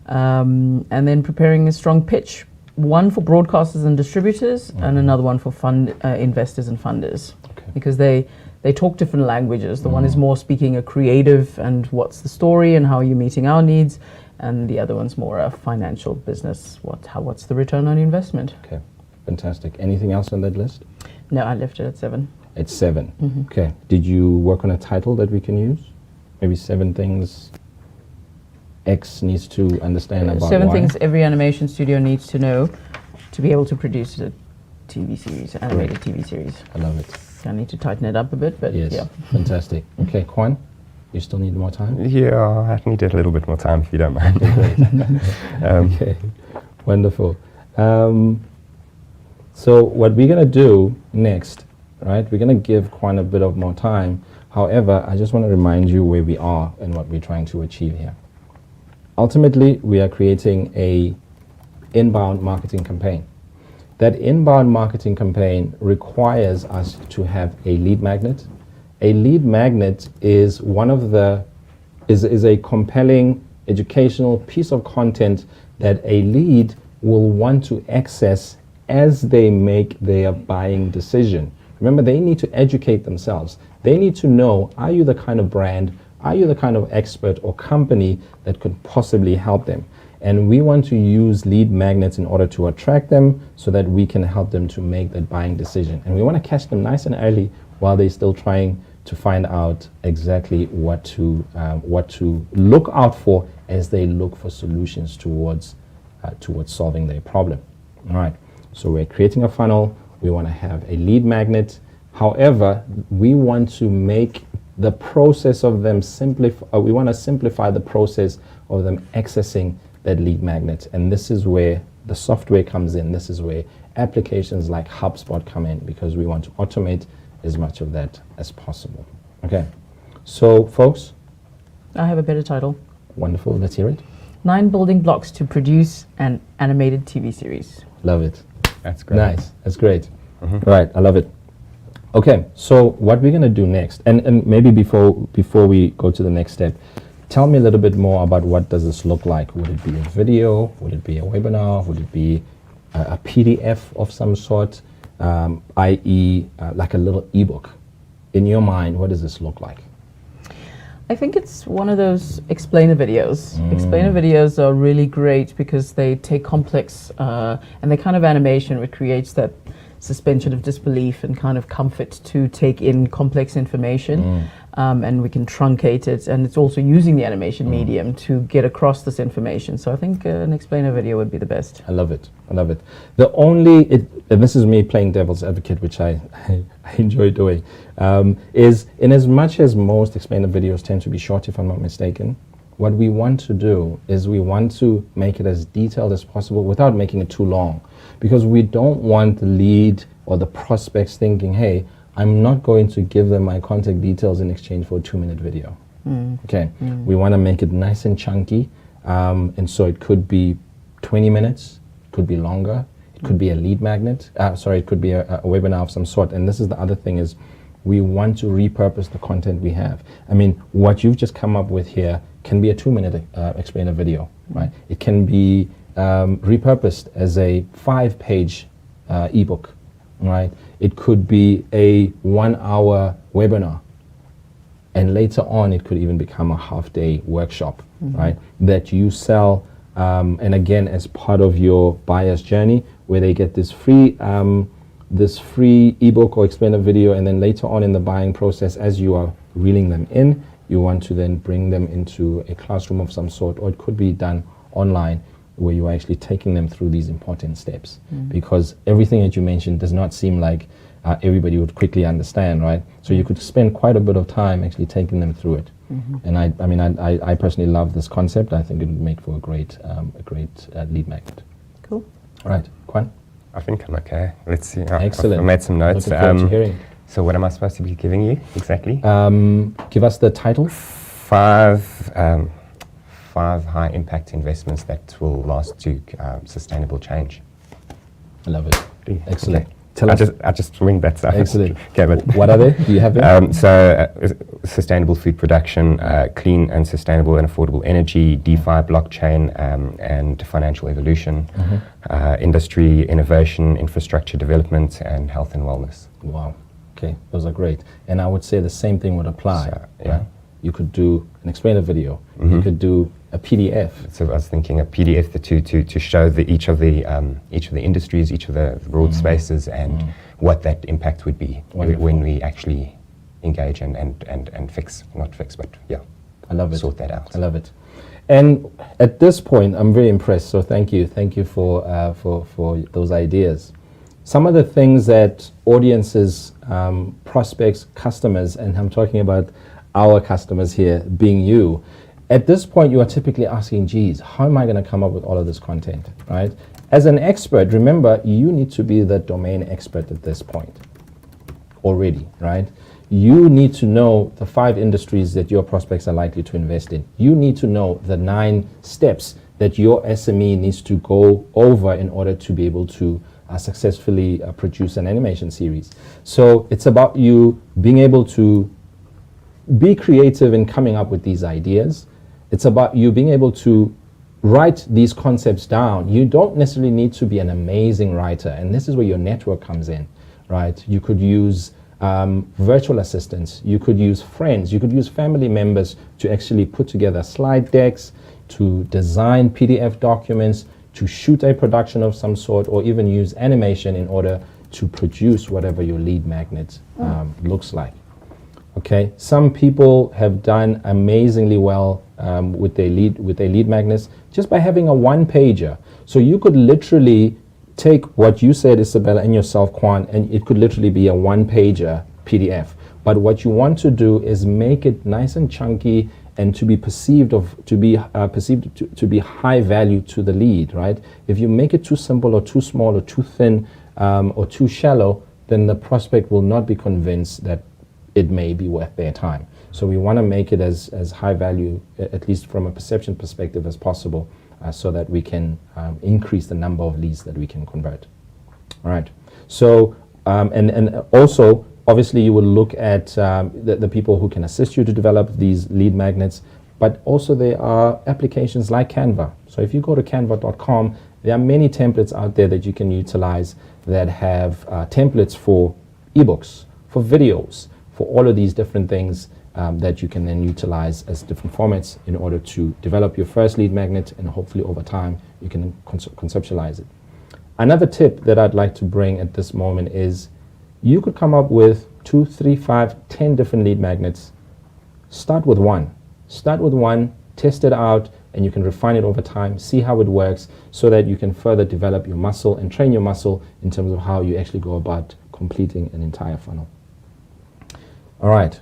and then preparing a strong pitch, one for broadcasters and distributors, and another one for investors and funders, because they talk different languages. The one is more speaking a creative and what's the story and how are you meeting our needs, and the other one's more a financial business. What's the return on investment? Okay, fantastic. Anything else on that list? No, I left it at 7. It's 7. Okay. Did you work on a title that we can use? Maybe 7 things X needs to understand about 7 Y? things every animation studio needs to know to be able to produce a TV series, animated TV series. I love it. I need to tighten it up a bit, but Yes, yeah. fantastic. Okay, Kwan, you still need more time? Yeah, I need a little bit more time if you don't mind. Okay, wonderful. So what we're going to do next, right, we're going to give Kwan a bit of more time. However, I just want to remind you where we are and what we're trying to achieve here. Ultimately, we are creating a inbound marketing campaign. That inbound marketing campaign requires us to have a lead magnet. A lead magnet is is a compelling educational piece of content that a lead will want to access as they make their buying decision. Remember, they need to educate themselves. They need to know, are you the kind of brand, are you the kind of expert or company that could possibly help them? And we want to use lead magnets in order to attract them so that we can help them to make that buying decision. And we want to catch them nice and early while they're still trying to find out exactly what to look out for as they look for solutions towards solving their problem. All right. So we're creating a funnel. We want to have a lead magnet. However, we want to make the process of them we want to simplify the process of them accessing that lead magnet. And this is where the software comes in. This is where applications like HubSpot come in, because we want to automate as much of that as possible. Okay. So, folks. I have a better title. Wonderful. Let's hear it. 9 building blocks to produce an animated TV series. Love it. That's great. Nice. That's great. Right. I love it. Okay. So what we're going to do next, and maybe before we go to the next step, tell me a little bit more about what does this look like. Would it be a video? Would it be a webinar? Would it be a PDF of some sort, i.e. Like a little ebook? In your mind, what does this look like? I think it's one of those explainer videos. Explainer videos are really great because they take complex and the kind of animation which creates that suspension of disbelief and kind of comfort to take in complex information, and we can truncate it, and it's also using the animation medium to get across this information. So I think an explainer video would be the best. I love it. I love it. The only, and this is me playing devil's advocate, which I enjoy doing, is in as much as most explainer videos tend to be short, if I'm not mistaken, what we want to do is we want to make it as detailed as possible without making it too long, because we don't want the lead or the prospects thinking, hey, I'm not going to give them my contact details in exchange for a 2-minute video. Okay, we want to make it nice and chunky, and so it could be 20 minutes, it could be longer, it could be a lead magnet, it could be a webinar of some sort. And this is the other thing, is we want to repurpose the content we have. I mean, what you've just come up with here can be a 2-minute explainer video, right? It can be repurposed as a 5-page ebook, right? It could be a 1-hour webinar, and later on it could even become a half-day workshop, right? That you sell, and again, as part of your buyer's journey, where they get this free ebook or explainer video, and then later on in the buying process, as you are reeling them in, you want to then bring them into a classroom of some sort, or it could be done online, where you're actually taking them through these important steps. Because everything that you mentioned does not seem like everybody would quickly understand, right? So you could spend quite a bit of time actually taking them through it. And I personally love this concept. I think it would make for a great lead magnet. Cool. All right, Kwan? I think I'm okay. Let's see. Excellent. I've made some notes. Looking forward to hearing. So what am I supposed to be giving you exactly? Give us the title. 5 high impact investments that will last to sustainable change. I love it. Excellent. Okay. Tell us. I just winged that stuff. Excellent. Okay, but What are they? Do you have them? Sustainable food production, clean and sustainable and affordable energy, DeFi, blockchain, and financial evolution, industry, innovation, infrastructure development, and health and wellness. Wow. Okay, those are great. And I would say the same thing would apply. So, yeah. Right? You could do an explainer video. You could do a PDF. So I was thinking a PDF to show each of the industries, each of the broad spaces, and what that impact would be when we actually engage and fix, not fix, but yeah, I love it. Sort that out. I love it. And at this point, I'm very impressed. So thank you for those ideas. Some of the things that audiences, prospects, customers, and I'm talking about our customers here being you, at this point you are typically asking, geez, how am I going to come up with all of this content, right? As an expert, remember, you need to be the domain expert at this point already, right? You need to know the 5 industries that your prospects are likely to invest in. You need to know the 9 steps that your SME needs to go over in order to be able to successfully produce an animation series. So it's about you being able to be creative in coming up with these ideas. It's about you being able to write these concepts down. You don't necessarily need to be an amazing writer, and this is where your network comes in, right? You could use virtual assistants, you could use friends, you could use family members to actually put together slide decks, to design PDF documents, to shoot a production of some sort, or even use animation in order to produce whatever your lead magnet looks like. Okay, some people have done amazingly well with their lead magnets just by having a 1-pager. So you could literally take what you said, Isabella, and yourself, Kwan, and it could literally be a 1-pager PDF. But what you want to do is make it nice and chunky and to be perceived to be high value to the lead, right? If you make it too simple or too small or too thin or too shallow, then the prospect will not be convinced that it may be worth their time. So we want to make it as high value, at least from a perception perspective, as possible, so that we can increase the number of leads that we can convert. All right. So and also, obviously, you will look at the people who can assist you to develop these lead magnets, but also there are applications like Canva. So if you go to canva.com, there are many templates out there that you can utilize that have templates for ebooks, for videos, for all of these different things that you can then utilize as different formats in order to develop your first lead magnet, and hopefully over time you can conceptualize it. Another tip that I'd like to bring at this moment is you could come up with 2, 3, 5, 10 different lead magnets. Start with one. Test it out, and you can refine it over time, see how it works, so that you can further develop your muscle and train your muscle in terms of how you actually go about completing an entire funnel. All right.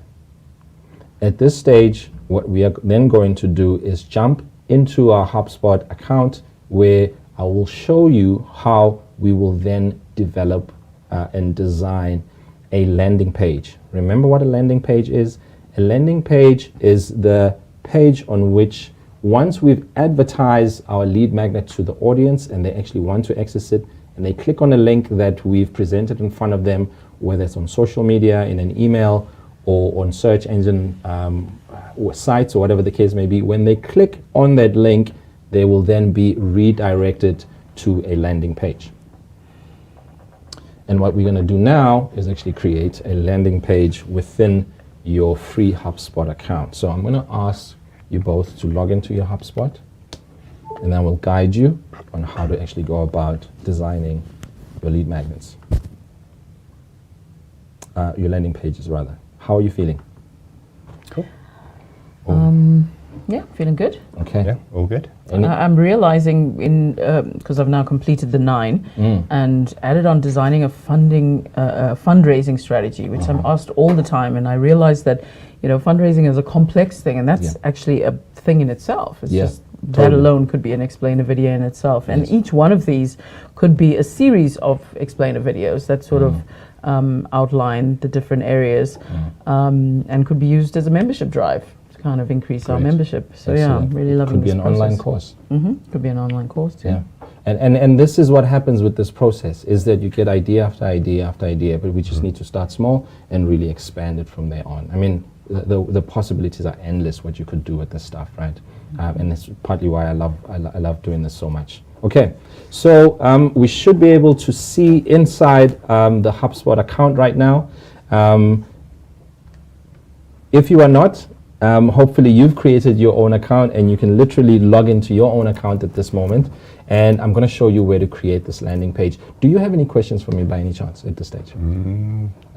At this stage, what we are then going to do is jump into our HubSpot account, where I will show you how we will then develop and design a landing page. Remember what a landing page is? A landing page is the page on which, once we've advertised our lead magnet to the audience and they actually want to access it, and they click on a link that we've presented in front of them, whether it's on social media, in an email, or on search engine or sites, or whatever the case may be, when they click on that link, they will then be redirected to a landing page. And what we're going to do now is actually create a landing page within your free HubSpot account. So I'm going to ask you both to log into your HubSpot, and I will guide you on how to actually go about designing your lead magnets. Your landing pages, rather. How are you feeling? Cool. Yeah, feeling good. Okay. Yeah, all good. I'm realizing because I've now completed the 9 and added on designing a fundraising strategy, which I'm asked all the time, and I realized that fundraising is a complex thing, and that's actually a thing in itself. It's just that alone could be an explainer video in itself, and each one of these could be a series of explainer videos that sort of outline the different areas, and could be used as a membership drive. Kind of increase our membership. So yeah, I'm really loving this process. Could be an online course. Could be an online course too. Yeah, and this is what happens with this process, is that you get idea after idea after idea, but we just need to start small and really expand it from there on. I mean, the possibilities are endless what you could do with this stuff, right? And it's partly why I love doing this so much. Okay, so we should be able to see inside the HubSpot account right now. If you are not, hopefully you've created your own account, and you can literally log into your own account at this moment. And I'm going to show you where to create this landing page. Do you have any questions for me by any chance at this stage?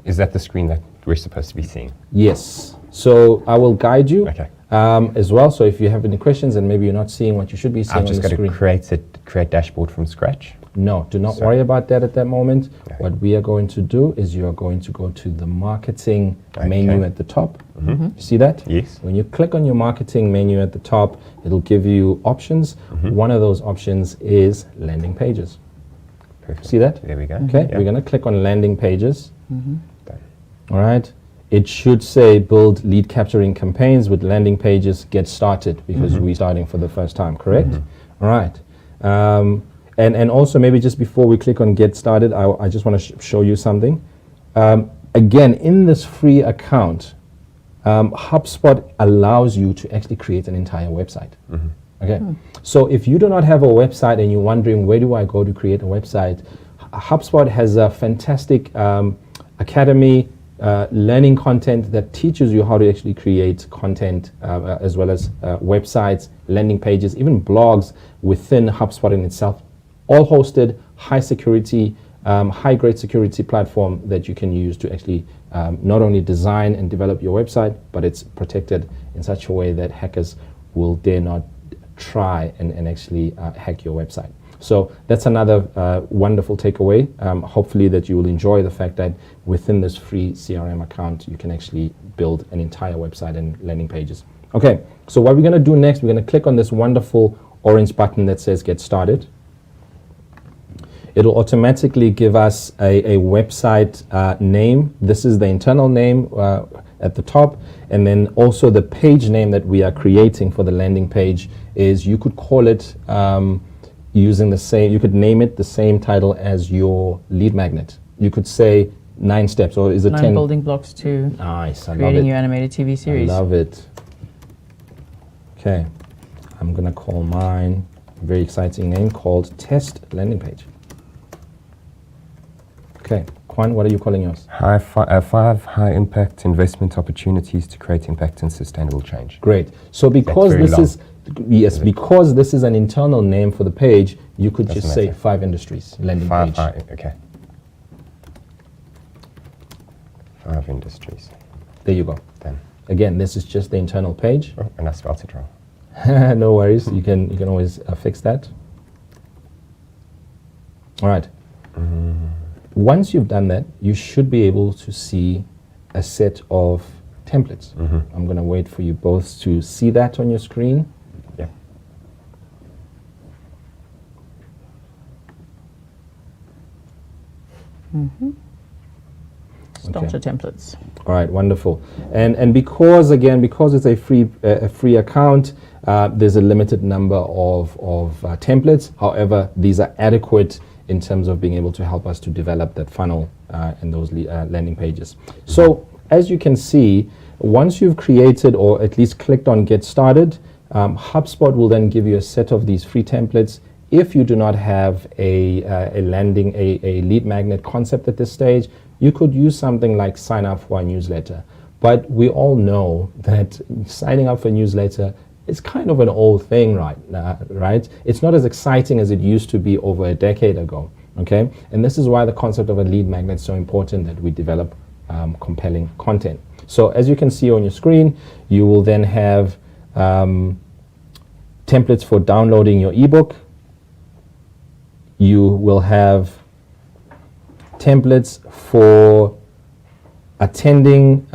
Is that the screen that we're supposed to be seeing? Yes. So I will guide you as well. So if you have any questions and maybe you're not seeing what you should be seeing on the screen. I've just got to create dashboard from scratch? No, do not worry about that at that moment. What we are going to do is you are going to go to the marketing menu at the top. You see that? Yes. When you click on your marketing menu at the top, it'll give you options. One of those options is landing pages. Perfect. See that? There we go. Okay, we're going to click on landing pages. All right. It should say build lead capturing campaigns with landing pages, get started, because we're starting for the first time, correct? All right. And also, maybe just before we click on get started, I just want to show you something. Again, in this free account, HubSpot allows you to actually create an entire website. Okay, so if you do not have a website and you're wondering where do I go to create a website, HubSpot has a fantastic academy, learning content that teaches you how to actually create content, as well as websites, landing pages, even blogs within HubSpot in itself, all hosted, high security, high grade security platform that you can use to actually not only design and develop your website, but it's protected in such a way that hackers will dare not try and actually hack your website. So that's another wonderful takeaway. Hopefully that you will enjoy the fact that within this free CRM account, you can actually build an entire website and landing pages. Okay, so what we're going to do next, we're going to click on this wonderful orange button that says get started. It'll automatically give us a website name. This is the internal name at the top, and then also the page name that we are creating for the landing page is, you could call it using the same, you could name it the same title as your lead magnet. You could say 9 steps, or is it 10? 9 building blocks to creating your animated TV series. I love it. Okay, I'm gonna call mine a very exciting name called Test Landing Page. Okay, Kwan, what are you calling yours? 5 high-impact investment opportunities to create impact and sustainable change. Great. So because very long. because this is an internal name for the page, you could Doesn't just say matter. 5 industries, landing 5 page. high, okay. 5 industries. There you go. Then. Again, this is just the internal page. Oh, and I spelled it wrong. No worries. You can always fix that. All right. Once you've done that, you should be able to see a set of templates. I'm going to wait for you both to see that on your screen. Yeah. Starter templates. All right, wonderful. And because it's a free account, there's a limited number of templates. However, these are adequate in terms of being able to help us to develop that funnel and those landing pages. So as you can see, once you've created or at least clicked on Get Started, HubSpot will then give you a set of these free templates. If you do not have a lead magnet concept at this stage, you could use something like sign up for a newsletter. But we all know that signing up for a newsletter is kind of an old thing right? It's not as exciting as it used to be over a decade ago, okay? And this is why the concept of a lead magnet is so important, that we develop compelling content. So as you can see on your screen, you will then have templates for downloading your ebook. You will have templates for attending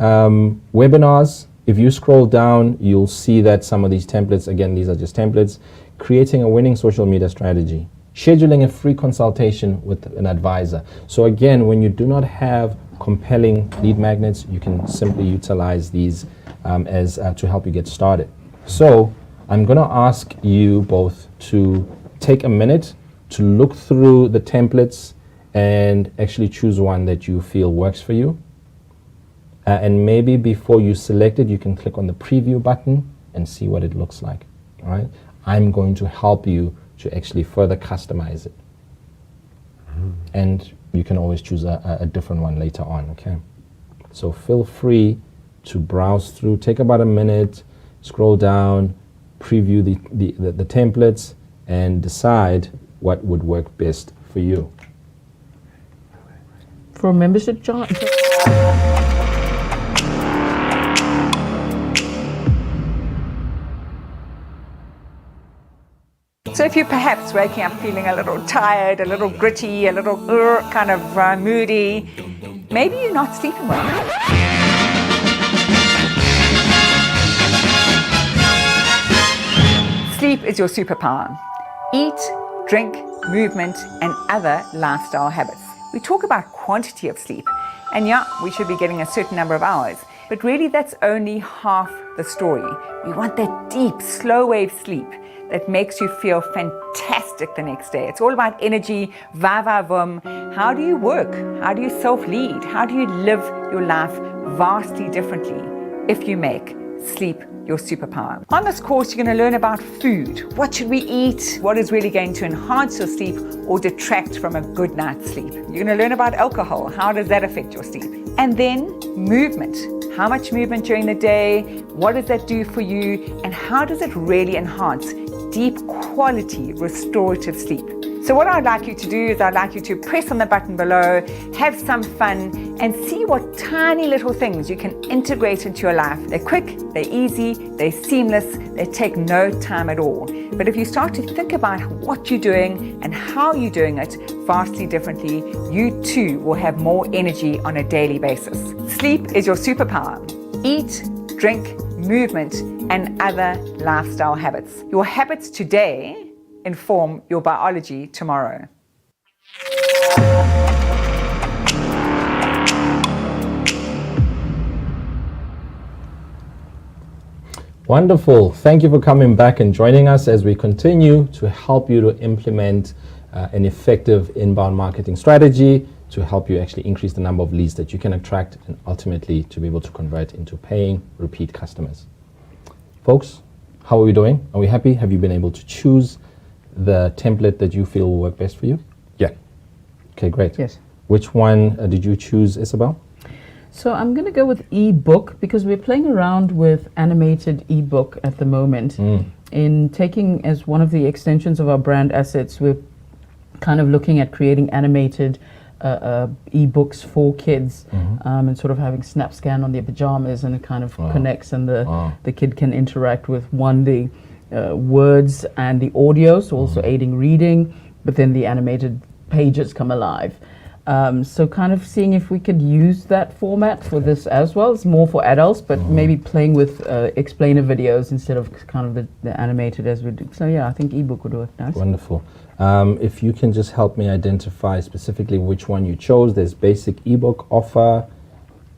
webinars. If you scroll down, you'll see that some of these templates, again, these are just templates, creating a winning social media strategy, scheduling a free consultation with an advisor. So again, when you do not have compelling lead magnets, you can simply utilize these as to help you get started. So I'm going to ask you both to take a minute to look through the templates and actually choose one that you feel works for you. And maybe before you select it, you can click on the preview button and see what it looks like. All right? I'm going to help you to actually further customize it. And you can always choose a different one later on, okay? So feel free to browse through, take about a minute, scroll down, preview the templates, and decide what would work best for you. For a membership chart. So if you're perhaps waking up feeling a little tired, a little gritty, a little kind of moody, maybe you're not sleeping well. Sleep is your superpower. Eat, drink, movement, and other lifestyle habits. We talk about quantity of sleep, and yeah, we should be getting a certain number of hours, but really that's only half the story. We want that deep, slow wave sleep that makes you feel fantastic the next day. It's all about energy, va vum. How do you work? How do you self-lead? How do you live your life vastly differently if you make sleep your superpower? On this course, you're going to learn about food. What should we eat? What is really going to enhance your sleep or detract from a good night's sleep? You're going to learn about alcohol. How does that affect your sleep? And then movement. How much movement during the day? What does that do for you? And how does it really enhance deep quality restorative sleep? So what I'd like you to do is I'd like you to press on the button below, have some fun, and see what tiny little things you can integrate into your life. They're quick, they're easy, they're seamless, they take no time at all. But if you start to think about what you're doing and how you're doing it vastly differently, you too will have more energy on a daily basis. Sleep is your superpower. Eat, drink, movement, and other lifestyle habits. Your habits today inform your biology tomorrow. Wonderful. Thank you for coming back and joining us as we continue to help you to implement an effective inbound marketing strategy to help you actually increase the number of leads that you can attract and ultimately to be able to convert into paying repeat customers. Folks, how are we doing? Are we happy? Have you been able to choose the template that you feel will work best for you? Yeah. Okay, great. Yes. Which one did you choose, Isabel? So I'm going to go with ebook because we're playing around with animated ebook at the moment. In taking as one of the extensions of our brand assets, we're kind of looking at creating animated ebooks for kids, and sort of having snap scan on their pajamas, and it kind of connects, and the kid can interact with the words and the audio, so also aiding reading, but then the animated pages come alive. So kind of seeing if we could use that format for this as well. It's more for adults, but maybe playing with explainer videos instead of kind of the animated as we do. So yeah, I think ebook would work nice. Wonderful. If you can just help me identify specifically which one you chose. There's basic ebook offer.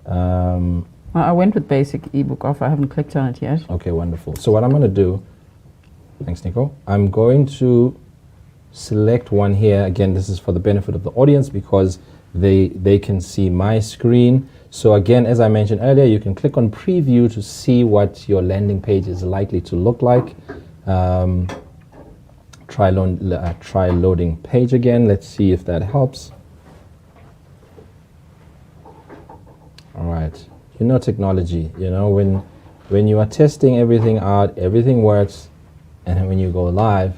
I went with basic ebook offer. I haven't clicked on it yet. Okay, wonderful. So what I'm going to do, thanks Nico, I'm going to select one here. Again, this is for the benefit of the audience because they can see my screen. So again, as I mentioned earlier, you can click on preview to see what your landing page is likely to look like. Try loading page again. Let's see if that helps. All right. You know technology, you know, when you are testing everything out, everything works, and then when you go live,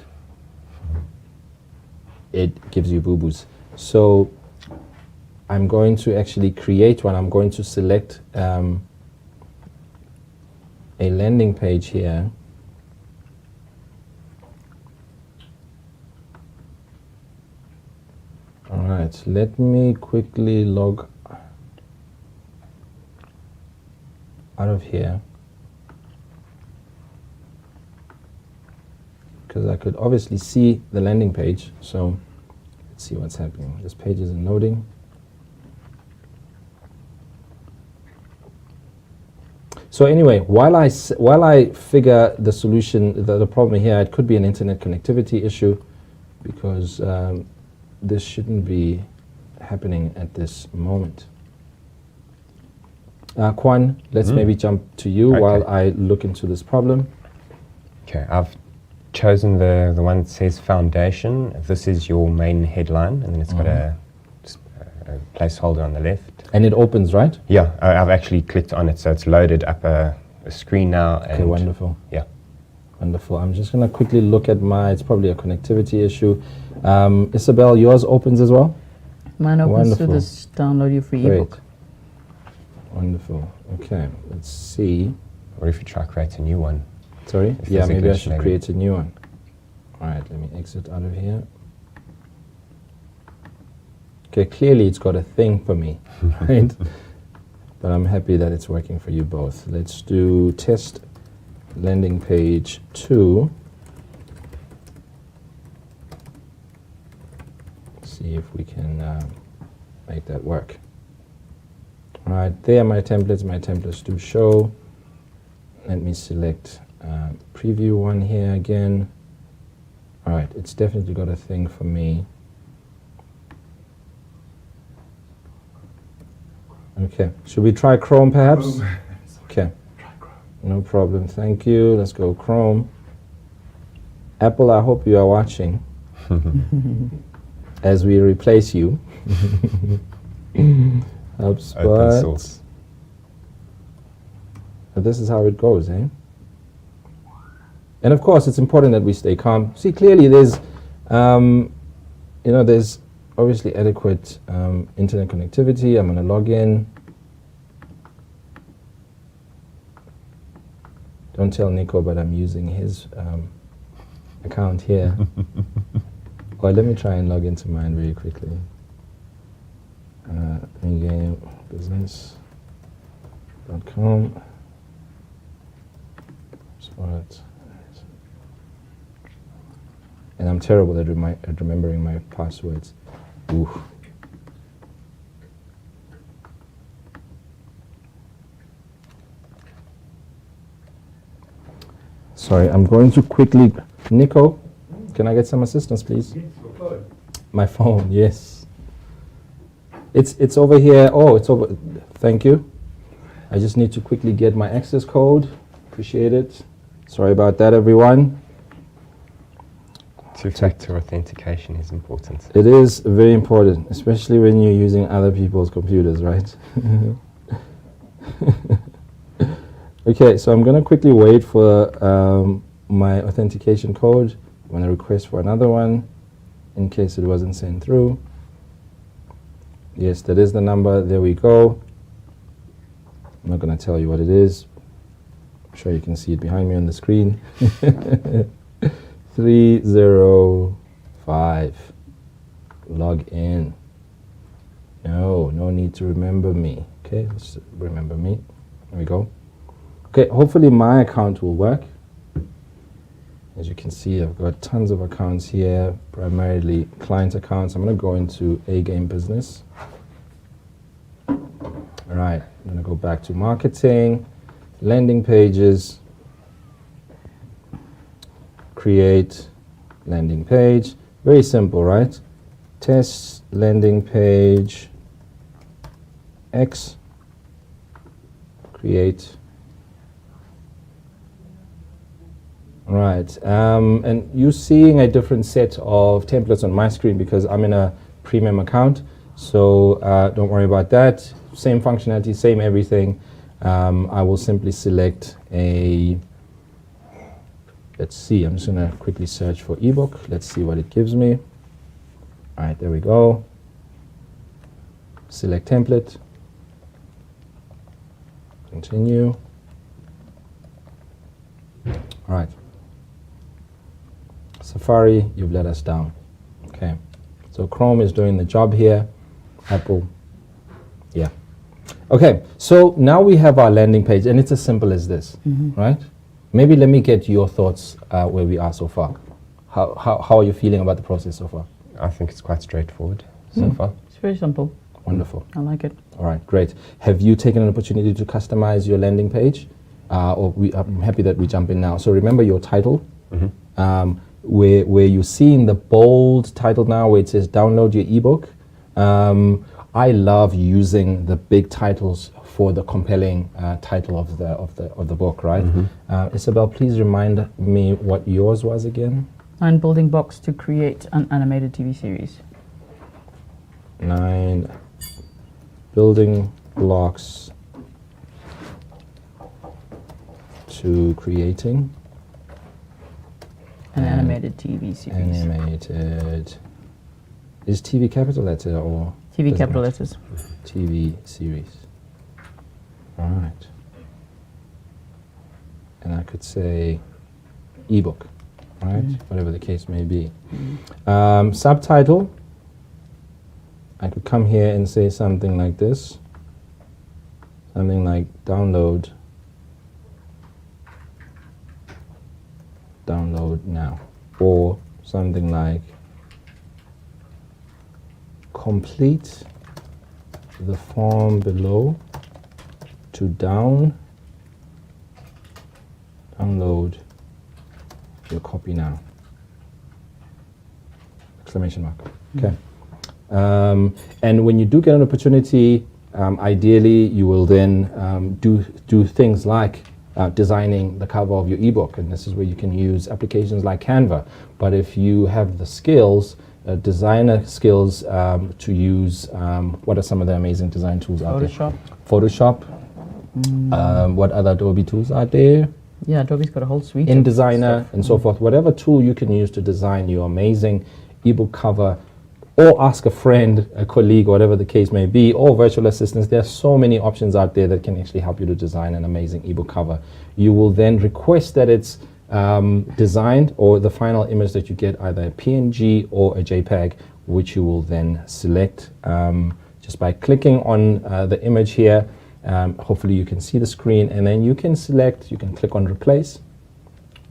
it gives you boo-boos. So I'm going to actually create one. I'm going to select a landing page here. All right, let me quickly log out of here, because I could obviously see the landing page. So let's see what's happening. This page isn't loading. So anyway, while I figure the solution, the problem here, it could be an internet connectivity issue, because this shouldn't be happening at this moment. Kwan, let's maybe jump to you while I look into this problem. Okay, I've chosen the one that says foundation. This is your main headline, and then it's got a placeholder on the left. And it opens, right? Yeah, I've actually clicked on it, so it's loaded up a screen now. Okay, wonderful. Yeah. Wonderful. I'm just going to quickly look at it's probably a connectivity issue. Isabel, yours opens as well? Mine opens Wonderful. to this download your free Great. ebook. Wonderful. Okay, let's see. Or if you try create a new one. Sorry? If Yeah, there's a maybe I glitch, should maybe. create a new one. All right, let me exit out of here. Okay, clearly it's got a thing for me, right? But I'm happy that it's working for you both. Let's do test landing page 2. See if we can make that work. All right, there are my templates. My templates do show. Let me select preview one here again. All right, it's definitely got a thing for me. Okay, should we try Chrome perhaps? Okay, no problem, thank you. Let's go Chrome. Apple, I hope you are watching as we replace you. HubSpot. Open source. But this is how it goes, eh? And of course, it's important that we stay calm. See, clearly there's, there's obviously adequate internet connectivity. I'm going to log in. Don't tell Nico, but I'm using his account here. Or let me try and log into mine very quickly. In-game business.com. Spot. And I'm terrible at remembering my passwords. Ooh. Sorry, I'm going to quickly. Nico, can I get some assistance, please? Yes, your phone. My phone, yes. It's over here. Oh, it's over. Thank you. I just need to quickly get my access code. Appreciate it. Sorry about that, everyone. Two-factor authentication is important. It is very important, especially when you're using other people's computers, right? Okay, so I'm going to quickly wait for my authentication code. I'm going to request for another one in case it wasn't sent through. Yes, that is the number. There we go. I'm not going to tell you what it is. I'm sure you can see it behind me on the screen. 305. Log in. No need to remember me. Okay, let's remember me. There we go. Okay, hopefully my account will work. As you can see, I've got tons of accounts here, primarily client accounts. I'm going to go into A Game Business. All right, I'm going to go back to marketing, landing pages, create landing page. Very simple, right? Test landing page X, create. Right, and you're seeing a different set of templates on my screen because I'm in a premium account, so don't worry about that. Same functionality, same everything. I will simply select a, let's see, I'm just going to quickly search for ebook. Let's see what it gives me. All right, there we go. Select template. Continue. All right. Safari, you've let us down. Okay, so Chrome is doing the job here. Apple, yeah. Okay, so now we have our landing page, and it's as simple as this, right? Maybe let me get your thoughts where we are so far. How are you feeling about the process so far? I think it's quite straightforward so far. It's very simple. Wonderful. I like it. All right, great. Have you taken an opportunity to customize your landing page? I'm happy that we jump in now. So remember your title. Where you're seeing the bold title now where it says download your ebook. I love using the big titles for the compelling title of the book, right? Isabel, please remind me what yours was again. 9 building blocks to create an animated TV series. 9 building blocks to creating An animated TV series. Animated. Is TV capital letter or? TV doesn't capital matter? letters. TV series. All right. And I could say ebook, right? Whatever the case may be. Subtitle. I could come here and say something like this. Something like download now, or something like complete the form below to download your copy now, exclamation mark. Okay. And when you do get an opportunity, ideally you will then do things like designing the cover of your ebook, and this is where you can use applications like Canva. But if you have the skills, designer skills, to use, what are some of the amazing design tools out there? Photoshop. What other Adobe tools are there? Yeah, Adobe's got a whole suite. InDesigner and so forth. Whatever tool you can use to design your amazing ebook cover, or ask a friend, a colleague, whatever the case may be, or virtual assistants. There are so many options out there that can actually help you to design an amazing ebook cover. You will then request that it's designed, or the final image that you get, either a PNG or a JPEG, which you will then select just by clicking on the image here. Hopefully you can see the screen, and then you can select, you can click on replace.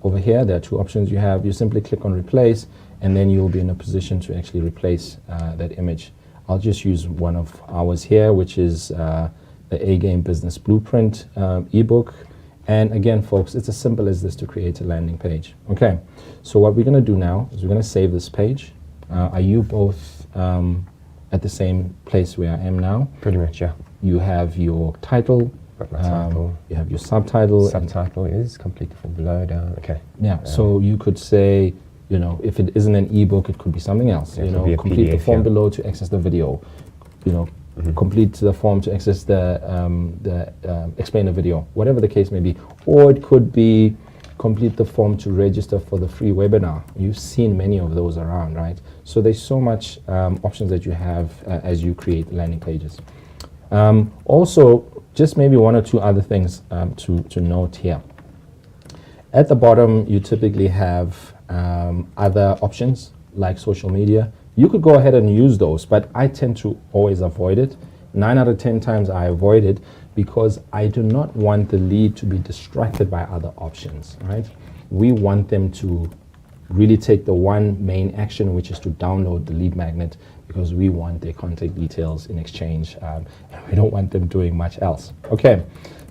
Over here, there are 2 options you have. You simply click on replace, and then you'll be in a position to actually replace that image. I'll just use one of ours here, which is the A Game Business Blueprint ebook. And again, folks, it's as simple as this to create a landing page. Okay, so what we're going to do now is we're going to save this page. Are you both at the same place where I am now? Pretty much, yeah. You have your title. Got my title. You have your subtitle. Subtitle is complete from below down. Okay. Yeah, so you could say You know, if it isn't an ebook, it could be something else. It You could be know, a complete the PDF, form yeah. below to access the video. You know, complete the form to access the explain the video, whatever the case may be. Or it could be complete the form to register for the free webinar. You've seen many of those around, right? So there's so much options that you have as you create landing pages. Also, just maybe one or two other things to note here. At the bottom, you typically have other options like social media. You could go ahead and use those, but I tend to always avoid it. 9 out of 10 times I avoid it because I do not want the lead to be distracted by other options, right? We want them to really take the one main action, which is to download the lead magnet, because we want their contact details in exchange, and we don't want them doing much else. Okay,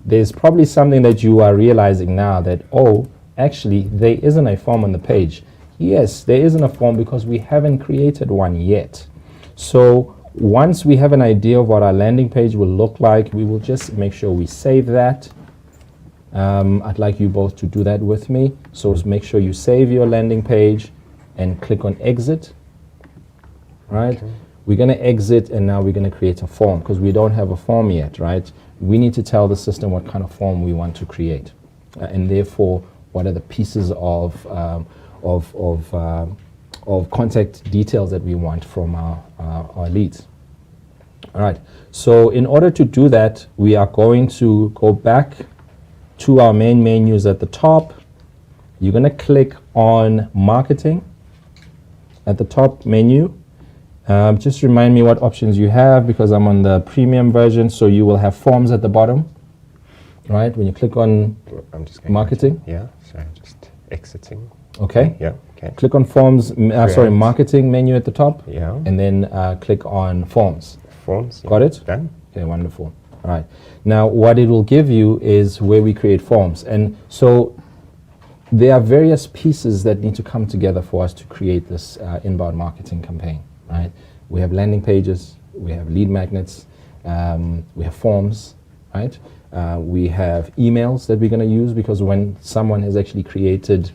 there's probably something that you are realizing now that, oh, actually, there isn't a form on the page. Yes, there isn't a form because we haven't created one yet. So once we have an idea of what our landing page will look like, we will just make sure we save that. I'd like you both to do that with me. So make sure you save your landing page and click on exit. Right? Okay. We're going to exit, and now we're going to create a form because we don't have a form yet, right? We need to tell the system what kind of form we want to create, and therefore what are the pieces of contact details that we want from our leads. All right, so in order to do that, we are going to go back to our main menus at the top. You're going to click on marketing at the top menu. Just remind me what options you have because I'm on the premium version, so you will have forms at the bottom, right? When you click on marketing. Yeah, sorry, just exiting. Okay. Yeah. Okay. Click on forms. Marketing menu at the top. Yeah. And then click on forms. Forms. Got it? Done. Okay, wonderful. All right. Now, what it will give you is where we create forms, and so there are various pieces that need to come together for us to create this inbound marketing campaign. Right? We have landing pages. We have lead magnets. We have forms. Right? We have emails that we're going to use because when someone has actually created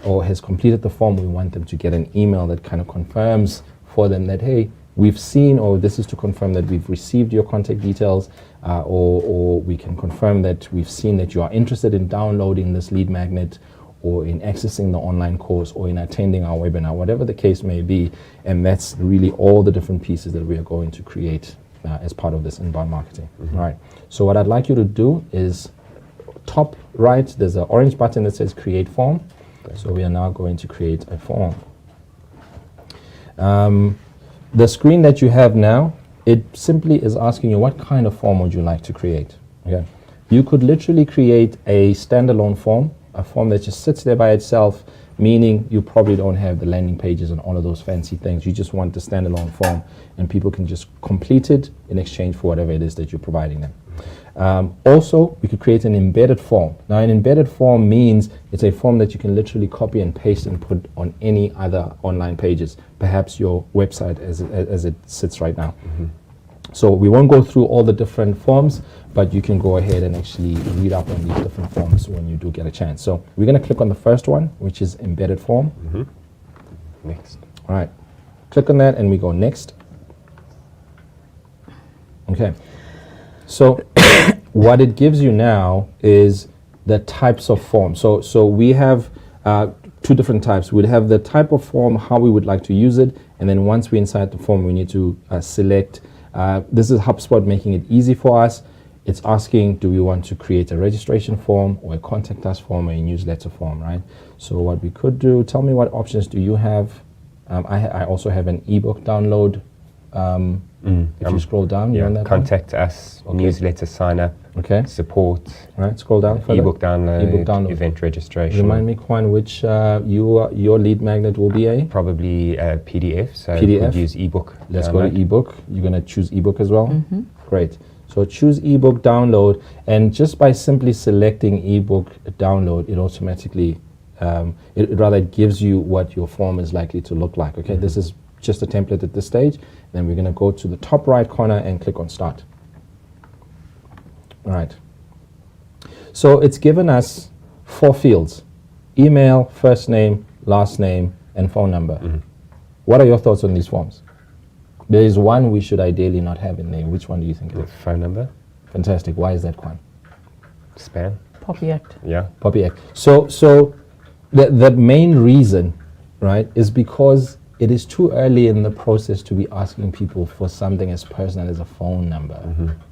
or has completed the form, we want them to get an email that kind of confirms for them that, hey, we've seen, or this is to confirm that we've received your contact details, or we can confirm that we've seen that you are interested in downloading this lead magnet or in accessing the online course or in attending our webinar, whatever the case may be. And that's really all the different pieces that we are going to create as part of this inbound marketing. All right. So what I'd like you to do is top right, there's an orange button that says create form. So we are now going to create a form. The screen that you have now, it simply is asking you what kind of form would you like to create. Okay. You could literally create a standalone form, a form that just sits there by itself, meaning you probably don't have the landing pages and all of those fancy things. You just want the standalone form, and people can just complete it in exchange for whatever it is that you're providing them. Also, we could create an embedded form. Now, an embedded form means it's a form that you can literally copy and paste and put on any other online pages, perhaps your website as it sits right now. So we won't go through all the different forms, but you can go ahead and actually read up on these different forms when you do get a chance. So we're going to click on the first one, which is embedded form. Next. All right. Click on that and we go next. Okay. So what it gives you now is the types of forms. So we have two different types. We'd have the type of form, how we would like to use it, and then once we're inside the form, we need to select. This is HubSpot making it easy for us. It's asking, do we want to create a registration form or a contact us form or a newsletter form, right? So what we could do, tell me what options do you have? I also have an ebook download. If you scroll down, you're on that contact us, newsletter sign up, support. All right, scroll down further. Ebook download, event registration. Remind me, Kwan, which your lead magnet will be a? Probably a PDF, so PDF. We could use ebook. Let's go to ebook. You're going to choose ebook as well? Great. So choose ebook download, and just by simply selecting ebook download, it automatically, it rather gives you what your form is likely to look like. Okay, this is just a template at this stage. Then we're going to go to the top right corner and click on start. All right. So it's given us 4 fields: email, first name, last name, and phone number. What are your thoughts on these forms? There is one we should ideally not have in name. Which one do you think it The is? phone number, Fantastic. Why is that, Kwan? spam. Poppy Act. Yeah. Poppy Act. So the main reason, right, is because it is too early in the process to be asking people for something as personal as a phone number.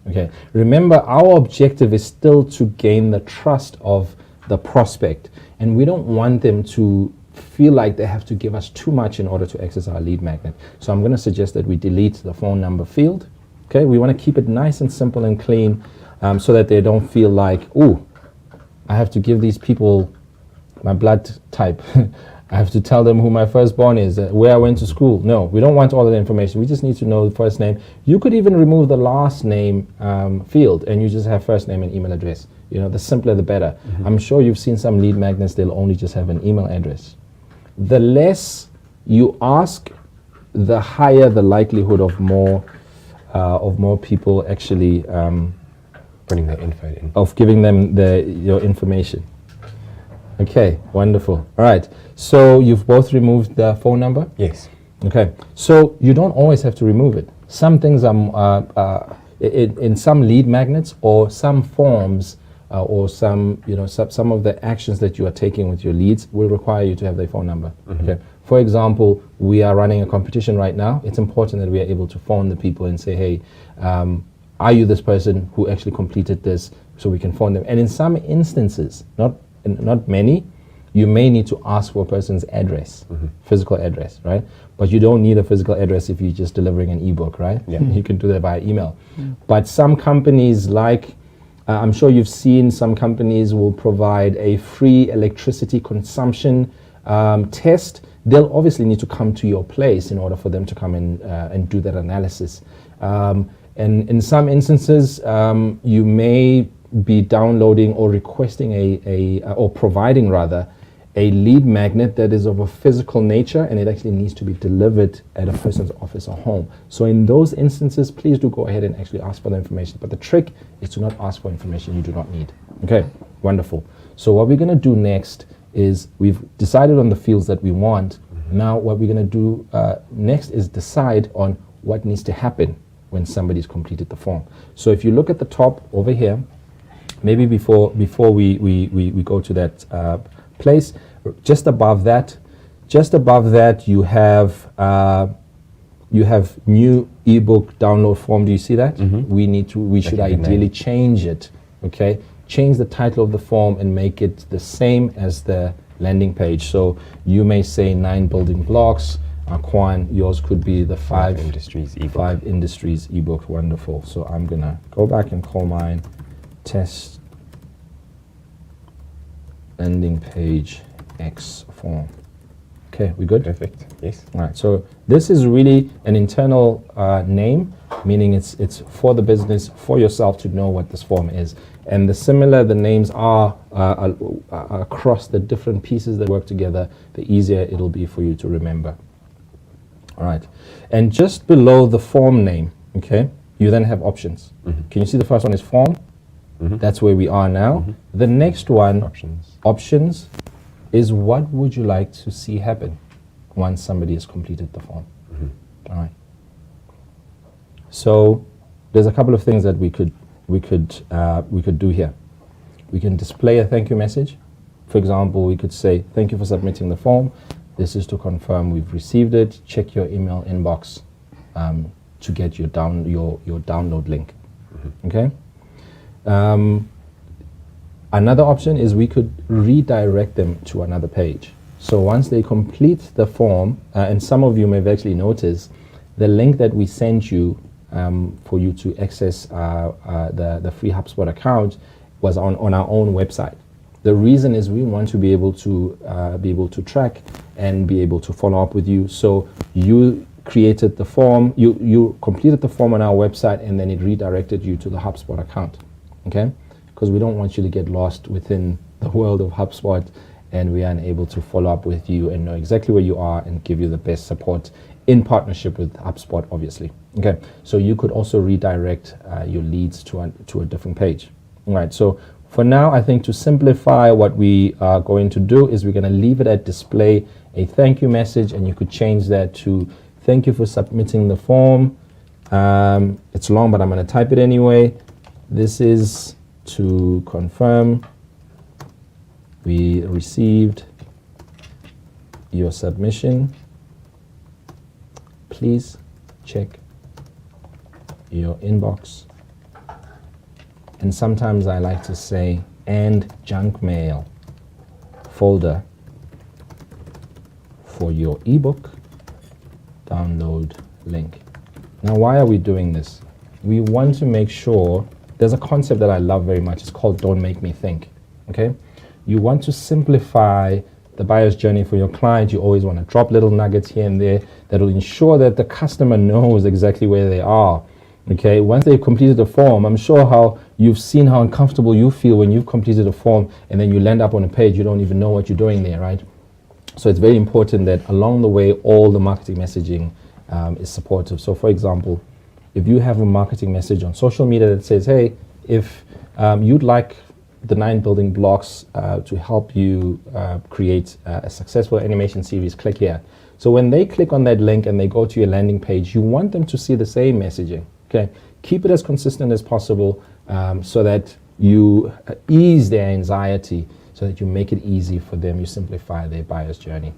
Okay. Remember, our objective is still to gain the trust of the prospect, and we don't want them to feel like they have to give us too much in order to access our lead magnet. So I'm going to suggest that we delete the phone number field. Okay. We want to keep it nice and simple and clean, so that they don't feel like, ooh, I have to give these people my blood type. I have to tell them who my firstborn is, where I went to school. No, we don't want all of the information. We just need to know the first name. You could even remove the last name field, and you just have first name and email address. You know, the simpler the better. I'm sure you've seen some lead magnets, they'll only just have an email address. The less you ask, the higher the likelihood of more people actually Putting the info in. of giving them your information. Okay, wonderful. All right, so you've both removed the phone number? Yes. Okay, so you don't always have to remove it. Some things are, in some lead magnets or some forms or some of the actions that you are taking with your leads will require you to have their phone number. Okay. For example, we are running a competition right now. It's important that we are able to phone the people and say, hey, are you this person who actually completed this? So we can phone them. And in some instances, not many, you may need to ask for a person's address, physical address, right? But you don't need a physical address if you're just delivering an ebook, right? Yeah. You can do that by email. But some companies, like I'm sure you've seen, some companies will provide a free electricity consumption test. They'll obviously need to come to your place in order for them to come in and do that analysis. And in some instances, you may be downloading or requesting or providing rather a lead magnet that is of a physical nature, and it actually needs to be delivered at a person's office or home. So in those instances, please do go ahead and actually ask for the information. But the trick is to not ask for information you do not need. Okay, wonderful. So what we're going to do next is we've decided on the fields that we want. Now what we're going to do next is decide on what needs to happen when somebody's completed the form. So if you look at the top over here, maybe before we go to that place, just above that you have new ebook download form. Do you see that? We should ideally change it. Okay, change the title of the form and make it the same as the landing page. So you may say 9 building blocks. Kwan, yours could be the 5 industries ebook. 5 industries ebook. Wonderful. So I'm gonna go back and call mine test landing page X form. Okay, we good? Perfect. Yes. All right. So this is really an internal name, meaning it's for the business, for yourself to know what this form is. And the names are across the different pieces that work together, the easier it'll be for you to remember. All right. And just below the form name, okay, you then have options. Can you see the first one is form? That's where we are now. The next one, options, is what would you like to see happen once somebody has completed the form. All right. So there's a couple of things that we could do here. We can display a thank you message. For example, we could say, thank you for submitting the form. This is to confirm we've received it. Check your email inbox to get your download link. Okay. Another option is we could redirect them to another page. So once they complete the form, and some of you may have actually noticed, the link that we sent you for you to access the free HubSpot account was on our own website. The reason is we want to be able to track and be able to follow up with you. So you created the form, you completed the form on our website, and then it redirected you to the HubSpot account. Okay, because we don't want you to get lost within the world of HubSpot and we are unable to follow up with you and know exactly where you are and give you the best support in partnership with HubSpot, obviously. Okay, so you could also redirect your leads to a different page. All right, so for now, I think to simplify, what we are going to do is we're going to leave it at display a thank you message, and you could change that to thank you for submitting the form. It's long, but I'm going to type it anyway. This is to confirm we received your submission. Please check your inbox. And sometimes I like to say, and junk mail folder for your ebook download link. Now, why are we doing this? We want to make sure, there's a concept that I love very much. It's called don't make me think, okay? You want to simplify the buyer's journey for your client. You always want to drop little nuggets here and there that will ensure that the customer knows exactly where they are, okay? Once they've completed the form, I'm sure how you've seen how uncomfortable you feel when you've completed a form and then you land up on a page, you don't even know what you're doing there, right? So it's very important that along the way, all the marketing messaging is supportive. So for example, if you have a marketing message on social media that says, hey, if you'd like the 9 building blocks to help you create a successful animation series, click here. So when they click on that link and they go to your landing page, you want them to see the same messaging, okay? Keep it as consistent as possible so that you ease their anxiety, so that you make it easy for them, you simplify their buyer's journey.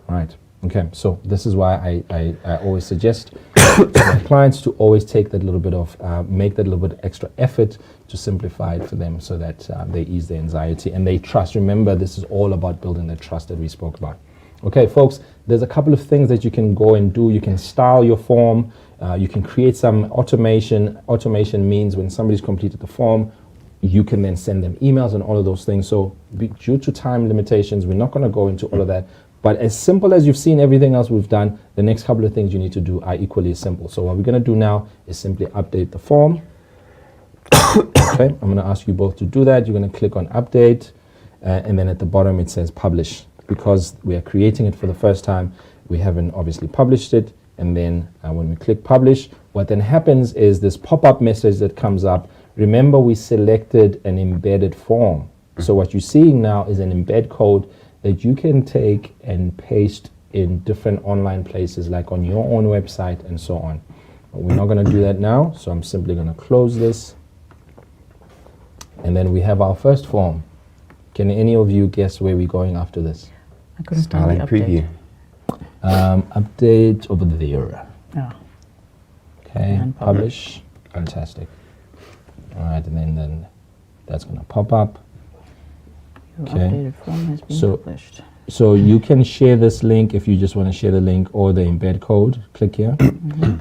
All right, okay, so this is why I always suggest to my clients to always take that little bit of, make that little bit extra effort to simplify it for them so that they ease their anxiety and they trust. Remember, this is all about building the trust that we spoke about. Okay, folks, there's a couple of things that you can go and do. You can style your form. You can create some automation. Automation means when somebody's completed the form, you can then send them emails and all of those things. So due to time limitations, we're not going to go into all of that. But as simple as you've seen everything else we've done, the next couple of things you need to do are equally as simple. So what we're going to do now is simply update the form. Okay, I'm going to ask you both to do that. You're going to click on update, and then at the bottom it says publish. Because we are creating it for the first time, we haven't obviously published it. And then when we click publish, what then happens is this pop-up message that comes up. Remember, we selected an embedded form. So what you're seeing now is an embed code that you can take and paste in different online places, like on your own website and so on. But we're not going to do that now, so I'm simply going to close this. And then we have our first form. Can any of you guess where we're going after this? I couldn't Style find and the update. preview. Update over there. Yeah. Okay, And publish. Fantastic. All right, and then that's going to pop up. Your Okay. updated form has been So- published. So you can share this link if you just want to share the link or the embed code. Click here.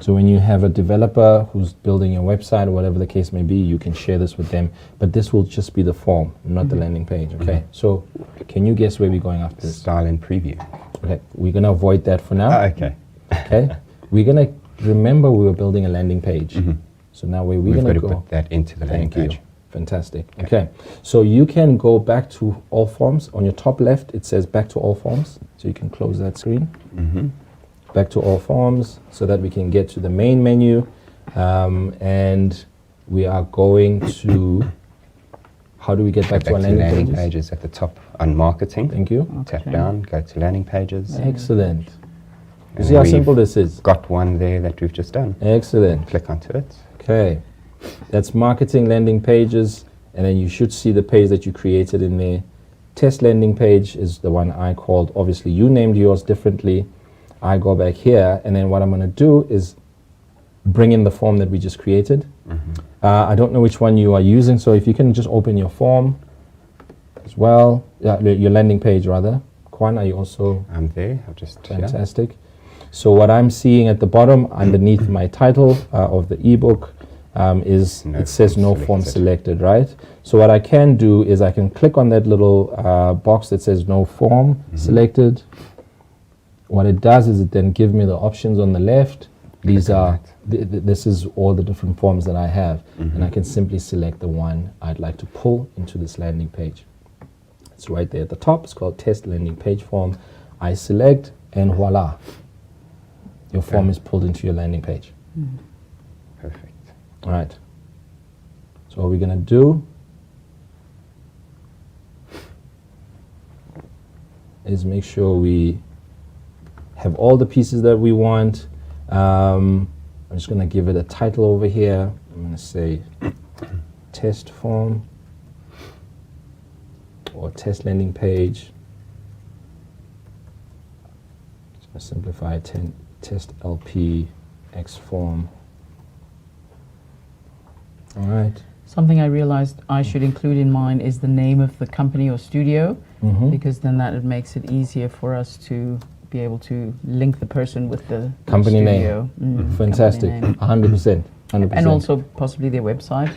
So when you have a developer who's building your website or whatever the case may be, you can share this with them. But this will just be the form, not the landing page. Okay. So can you guess where we're going after this? Style and preview. Okay. We're going to avoid that for now. Okay. Okay. We're going to remember we were building a landing page. So now where we're We've going got to to go. put that into the landing Thank page. you. Fantastic. Okay. So you can go back to all forms. On your top left, it says back to all forms. So you can close that screen. Back to all forms so that we can get to the main menu. And we are going to, how do we get back to our Back to landing landing pages? pages at the top on marketing. Thank you. Tap Okay. down, go to landing pages. Excellent. You And see how we've simple this is? Got one there that we've just done. Excellent. Click onto it. Okay. That's marketing landing pages, and then you should see the page that you created in there. Test landing page is the one I called. Obviously, you named yours differently. I go back here, and then what I'm going to do is bring in the form that we just created. I don't know which one you are using, so if you can just open your form as well, your landing page rather. Kwan, are you also I'm there. I'll just fantastic? So what I'm seeing at the bottom underneath my title of the ebook is No it says form no form selected. selected, right? So what I can do is I can click on that little box that says no form selected. What it does is it then gives me the options on the left. These are, this is all the different forms that I have. And I can simply select the one I'd like to pull into this landing page. It's right there at the top. It's called test landing page form. I select and voila. Your form is pulled into your landing page. Perfect. All right. So what we're going to do is make sure we have all the pieces that we want. I'm just going to give it a title over here. I'm going to say test form or test landing page. Just going to simplify it, test LP X form. All right. Something I realized I should include in mine is the name of the company or studio, because then that makes it easier for us to be able to link the person with the Company studio. name. Fantastic. 100%. 100%. And also possibly their website.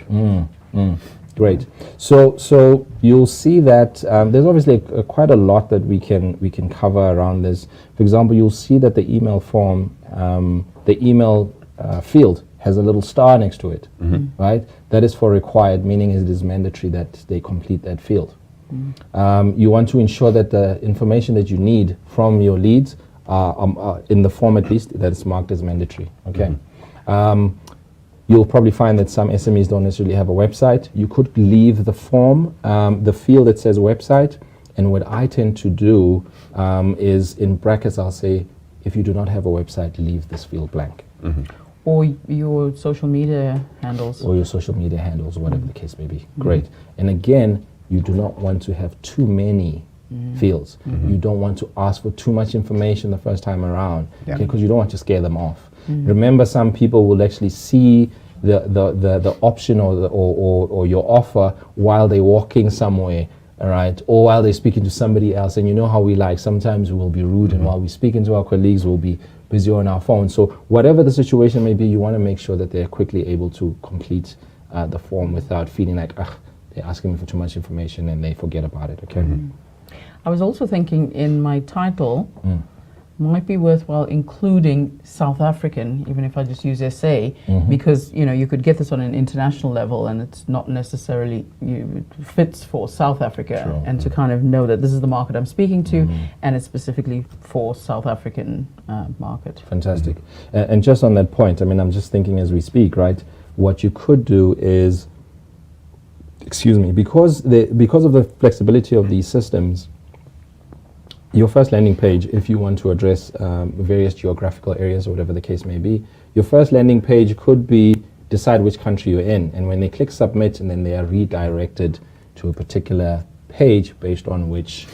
Great. So you'll see that there's obviously quite a lot that we can cover around this. For example, you'll see that the email form, the email field has a little star next to it, right? That is for required, meaning it is mandatory that they complete that field. You want to ensure that the information that you need from your leads are in the form at least that is marked as mandatory. Okay. You'll probably find that some SMEs don't necessarily have a website. You could leave the form, the field that says website, and what I tend to do is in brackets I'll say, if you do not have a website, leave this field blank. Or your social media handles. Or your social media handles, whatever the case may be. Great. And again, you do not want to have too many fields. You don't want to ask for too much information the first time around, because you don't want to scare them off. Remember, some people will actually see the option or your offer while they're walking somewhere, all right, or while they're speaking to somebody else. And you know how we like, sometimes we'll be rude, and while we're speaking to our colleagues, we'll be busy on our phone. So whatever the situation may be, you want to make sure that they're quickly able to complete the form without feeling like, they're asking me for too much information and they forget about it, okay? I was also thinking in my title, might be worthwhile including South African, even if I just use SA, because you could get this on an international level and it's not necessarily it fits for South Africa, and to kind of know that this is the market I'm speaking to, and it's specifically for South African market. Fantastic. And just on that point, I mean, I'm just thinking as we speak, right? What you could do is, because of the flexibility of these systems, your first landing page, if you want to address various geographical areas or whatever the case may be, your first landing page could be decide which country you're in, and when they click submit, and then they are redirected to a particular page based on which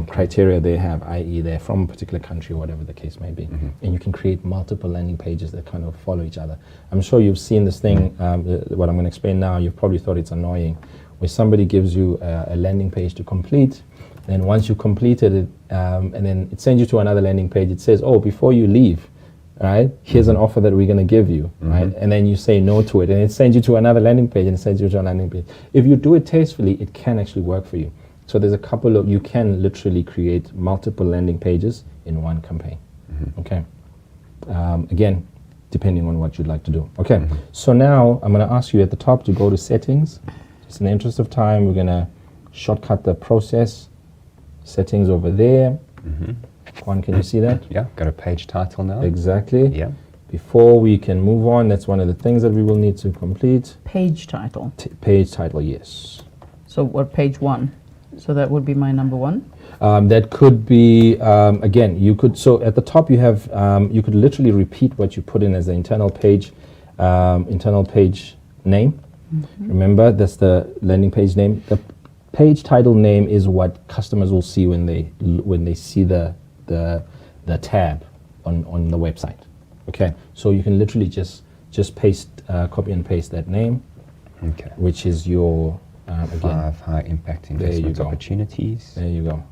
criteria they have, i.e. they're from a particular country or whatever the case may be. And you can create multiple landing pages that kind of follow each other. I'm sure you've seen this thing, what I'm going to explain now, you've probably thought it's annoying, where somebody gives you a landing page to complete. Then once you completed it, and then it sends you to another landing page, it says, oh, before you leave, right, here's an offer that we're going to give you, right? And then you say no to it, and it sends you to another landing page, and it sends you to a landing page. If you do it tastefully, it can actually work for you. So there's a couple of, you can literally create multiple landing pages in one campaign, okay? Again, depending on what you'd like to do. Okay, so now I'm going to ask you at the top to go to settings. Just in the interest of time, we're going to shortcut the process. Settings over there. Juan, can you see that? Yeah, got a page title now. Exactly. Yeah. Before we can move on, that's one of the things that we will need to complete. Page title. Page title, yes. So what, page 1? So that would be my number 1? That could be, again, you could, so at the top you have, you could literally repeat what you put in as the internal page name. Remember, that's the landing page name. The page title name is what customers will see when they see the tab on the website. Okay, so you can literally just paste, copy and paste that name, which is your again, 5 high impact investment opportunities. There you go.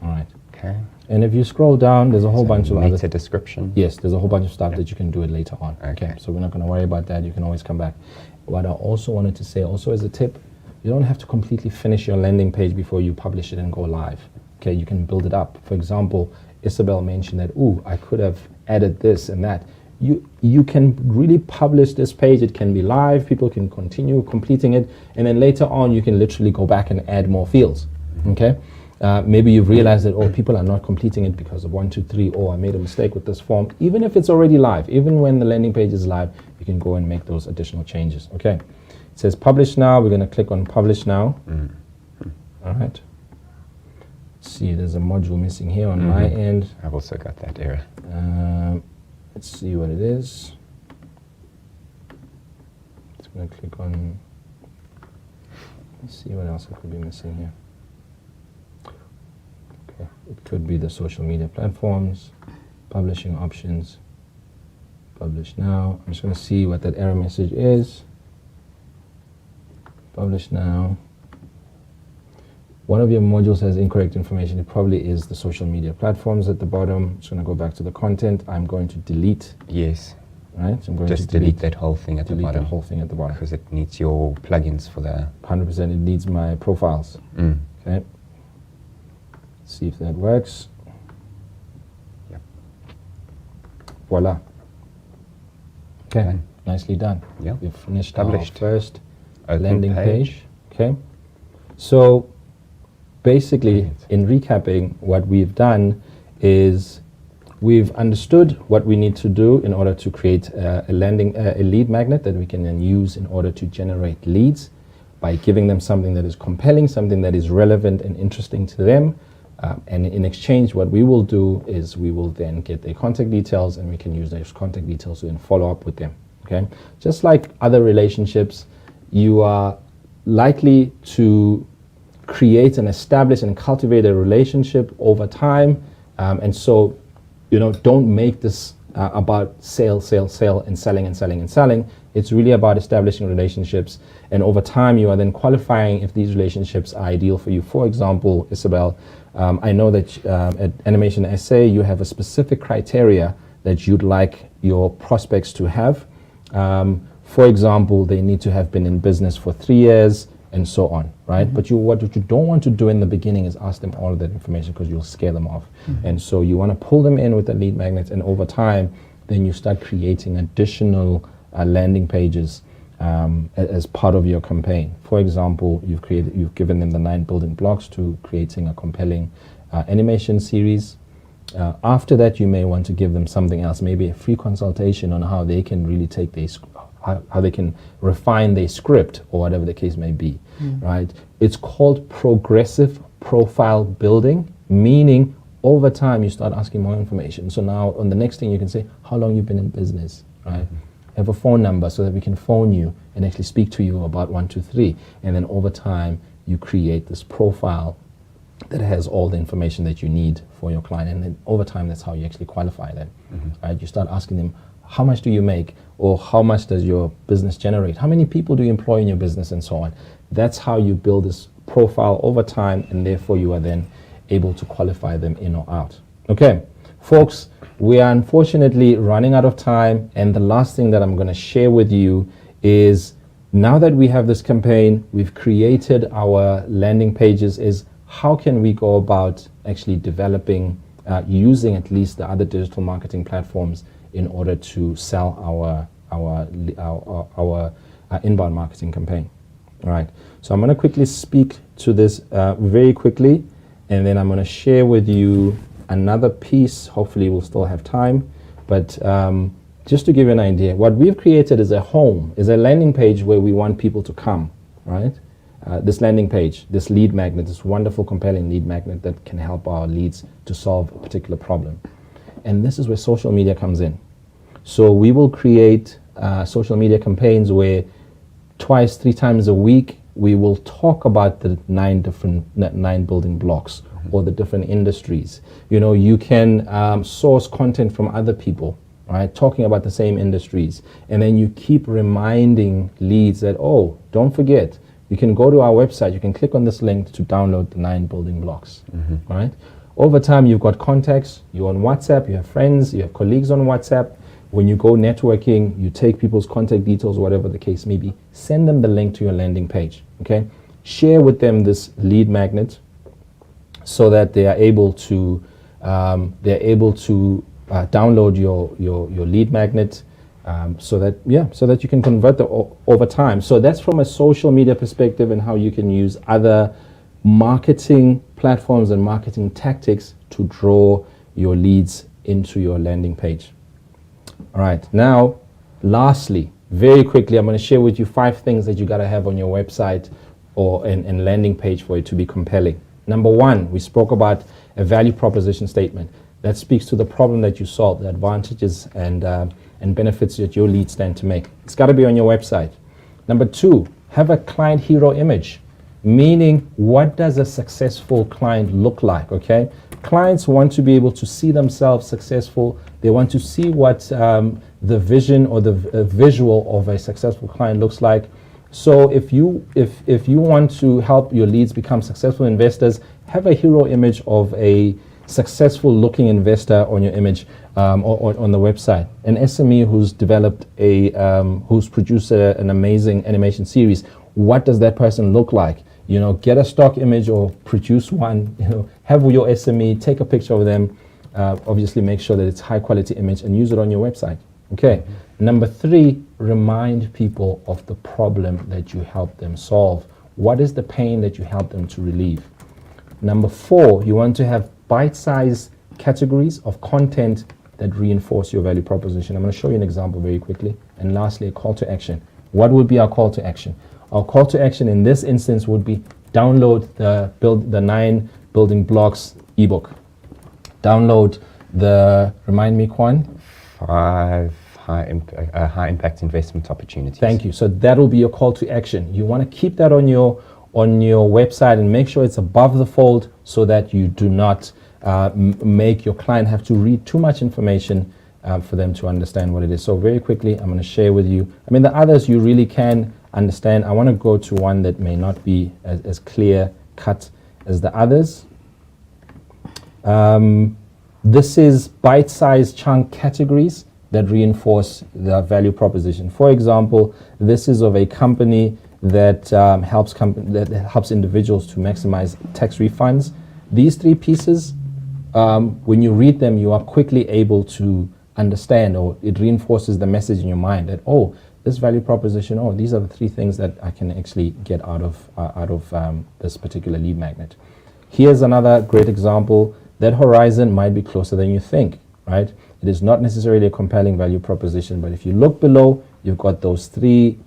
All right. Okay. And if you scroll down, there's a whole bunch of other description. Yes, there's a whole bunch of stuff that you can do it later on. Okay. So we're not going to worry about that. You can always come back. What I also wanted to say, also as a tip, you don't have to completely finish your landing page before you publish it and go live. Okay, you can build it up. For example, Isabel mentioned that, I could have added this and that. You can really publish this page. It can be live. People can continue completing it. And then later on, you can literally go back and add more fields. Okay, maybe you've realized that, people are not completing it because of 1, 2, 3, I made a mistake with this form. Even if it's already live, even when the landing page is live, you can go and make those additional changes. Okay. It says publish now. We're going to click on publish now. All right. see, there's a module missing here on my end. I've also got that error. Let's see what it is. Just going to click on, let's see what else it could be missing here. Okay, it could be the social media platforms, publishing options, publish now. I'm just going to see what that error message is. Publish now. One of your modules has incorrect information. It probably is the social media platforms at the bottom. I'm just going to go back to the content. I'm going to delete. Yes. Right? So I'm going Just to delete that whole thing at the delete bottom. the whole thing at the bottom. Because it needs your plugins for the... 100% it needs my profiles. Okay. See if that works. Yep. Voila. Okay. Okay. Nicely done. Yeah. We've finished Published. our first Open landing page. page. Okay. So basically, in recapping, what we've done is we've understood what we need to do in order to create a lead magnet that we can then use in order to generate leads by giving them something that is compelling, something that is relevant and interesting to them. And in exchange, what we will do is we will then get their contact details, and we can use those contact details to then follow up with them. Okay, just like other relationships, you are likely to create and establish and cultivate a relationship over time, and so, don't make this about sale, and selling. It's really about establishing relationships, and over time you are then qualifying if these relationships are ideal for you. For example, Isabel, I know that at Animation SA you have a specific criteria that you'd like your prospects to have. For example, they need to have been in business for 3 years, and so on, right? But what you don't want to do in the beginning is ask them all of that information, because you'll scare them off. And so you want to pull them in with the lead magnets, and over time, then you start creating additional landing pages as part of your campaign. For example, you've given them the 9 building blocks to creating a compelling animation series. After that, you may want to give them something else, maybe a free consultation on how they can really take how they can refine their script, or whatever the case may be, right? It's called progressive profile building, meaning over time you start asking more information. So now on the next thing you can say, how long you've been in business, right? Have a phone number so that we can phone you and actually speak to you about 1, 2, 3. And then over time you create this profile that has all the information that you need for your client. And then over time, that's how you actually qualify them, right? You start asking them, how much do you make? Or how much does your business generate? How many people do you employ in your business, and so on? That's how you build this profile over time, and therefore you are then able to qualify them in or out. Okay, folks, we are unfortunately running out of time, and the last thing that I'm going to share with you is, now that we have this campaign, we've created our landing pages, is how can we go about actually developing, using at least the other digital marketing platforms in order to sell our inbound marketing campaign. All right, so I'm going to quickly speak to this very quickly, and then I'm going to share with you another piece. Hopefully we'll still have time, but just to give you an idea, what we've created is a landing page where we want people to come, right? This landing page, this lead magnet, this wonderful, compelling lead magnet that can help our leads to solve a particular problem. And this is where social media comes in. So we will create social media campaigns where 2, 3 times a week we will talk about the 9 building blocks, or the different industries. You can source content from other people, right, talking about the same industries, and then you keep reminding leads that, oh, don't forget, you can go to our website, you can click on this link to download the 9 building blocks, right? Over time, you've got contacts, you're on WhatsApp, you have friends, you have colleagues on WhatsApp. When you go networking, you take people's contact details, whatever the case may be, send them the link to your landing page, okay? Share with them this lead magnet so that they are able to download your lead magnet, so that you can convert them over time. So that's from a social media perspective, and how you can use other marketing platforms and marketing tactics to draw your leads into your landing page. All right, now lastly, very quickly, I'm going to share with you 5 things that you got to have on your website or and landing page for it to be compelling. Number one, we spoke about a value proposition statement that speaks to the problem that you solve, the advantages and benefits that your leads stand to make. It's got to be on your website. Number two, have a client hero image, meaning what does a successful client look like, okay? Clients want to be able to see themselves successful. They want to see what the vision or the visual of a successful client looks like. So if you want to help your leads become successful investors, have a hero image of a successful looking investor on your image or on the website. An SME who's developed who's produced an amazing animation series. What does that person look like? You know, get a stock image or produce one. You know, have your SME take a picture of them. Obviously, make sure that it's high quality image and use it on your website. Okay. Number three, remind people of the problem that you help them solve. What is the pain that you help them to relieve? Number four, you want to have bite-sized categories of content that reinforce your value proposition. I'm going to show you an example very quickly. And lastly, a call to action. What would be our call to action? Our call to action in this instance would be download the 9 building blocks ebook. Download the, remind me, Kwan? 5 high impact investment opportunities. Thank you. So that'll be your call to action. You want to keep that on your website and make sure it's above the fold so that you do not make your client have to read too much information for them to understand what it is. So very quickly, I'm going to share with you. I mean, the others you really can understand. I want to go to one that may not be as clear cut as the others. This is bite-sized chunk categories that reinforce the value proposition. For example, this is of a company that helps individuals to maximize tax refunds. These 3 pieces, when you read them, you are quickly able to understand, or it reinforces the message in your mind that, oh, this value proposition, oh, these are the 3 things that I can actually get out of this particular lead magnet. Here's another great example. That horizon might be closer than you think, right? It is not necessarily a compelling value proposition, but if you look below, you've got those 3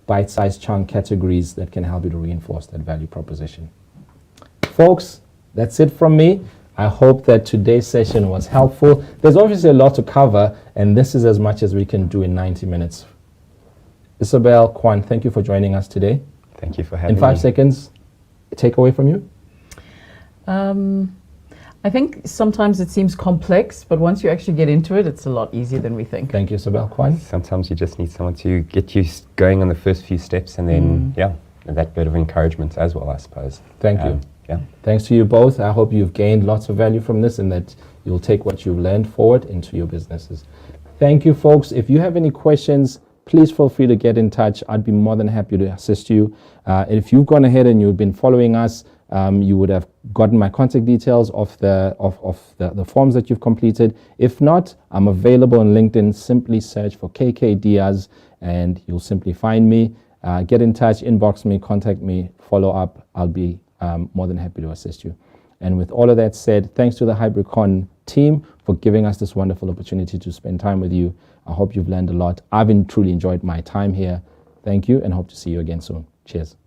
bite-sized chunk categories that can help you to reinforce that value proposition. Folks, that's it from me. I hope that today's session was helpful. There's obviously a lot to cover, and this is as much as we can do in 90 minutes. Isabel, Kwan, thank you for joining us today. Thank you for having me. In 5 seconds, a takeaway from you? I think sometimes it seems complex, but once you actually get into it, it's a lot easier than we think. Thank you, Isabel. Kwan? Sometimes you just need someone to get you going on the first few steps, and then, that bit of encouragement as well, I suppose. Thank you. Yeah. Thanks to you both. I hope you've gained lots of value from this and that you'll take what you've learned forward into your businesses. Thank you, folks. If you have any questions, please feel free to get in touch. I'd be more than happy to assist you. If you've gone ahead and you've been following us, you would have gotten my contact details of the forms that you've completed. If not, I'm available on LinkedIn. Simply search for KK Diaz and you'll simply find me. Get in touch, inbox me, contact me, follow up. I'll be more than happy to assist you. And with all of that said, thanks to the HybriCON team for giving us this wonderful opportunity to spend time with you. I hope you've learned a lot. I've truly enjoyed my time here. Thank you and hope to see you again soon. Cheers.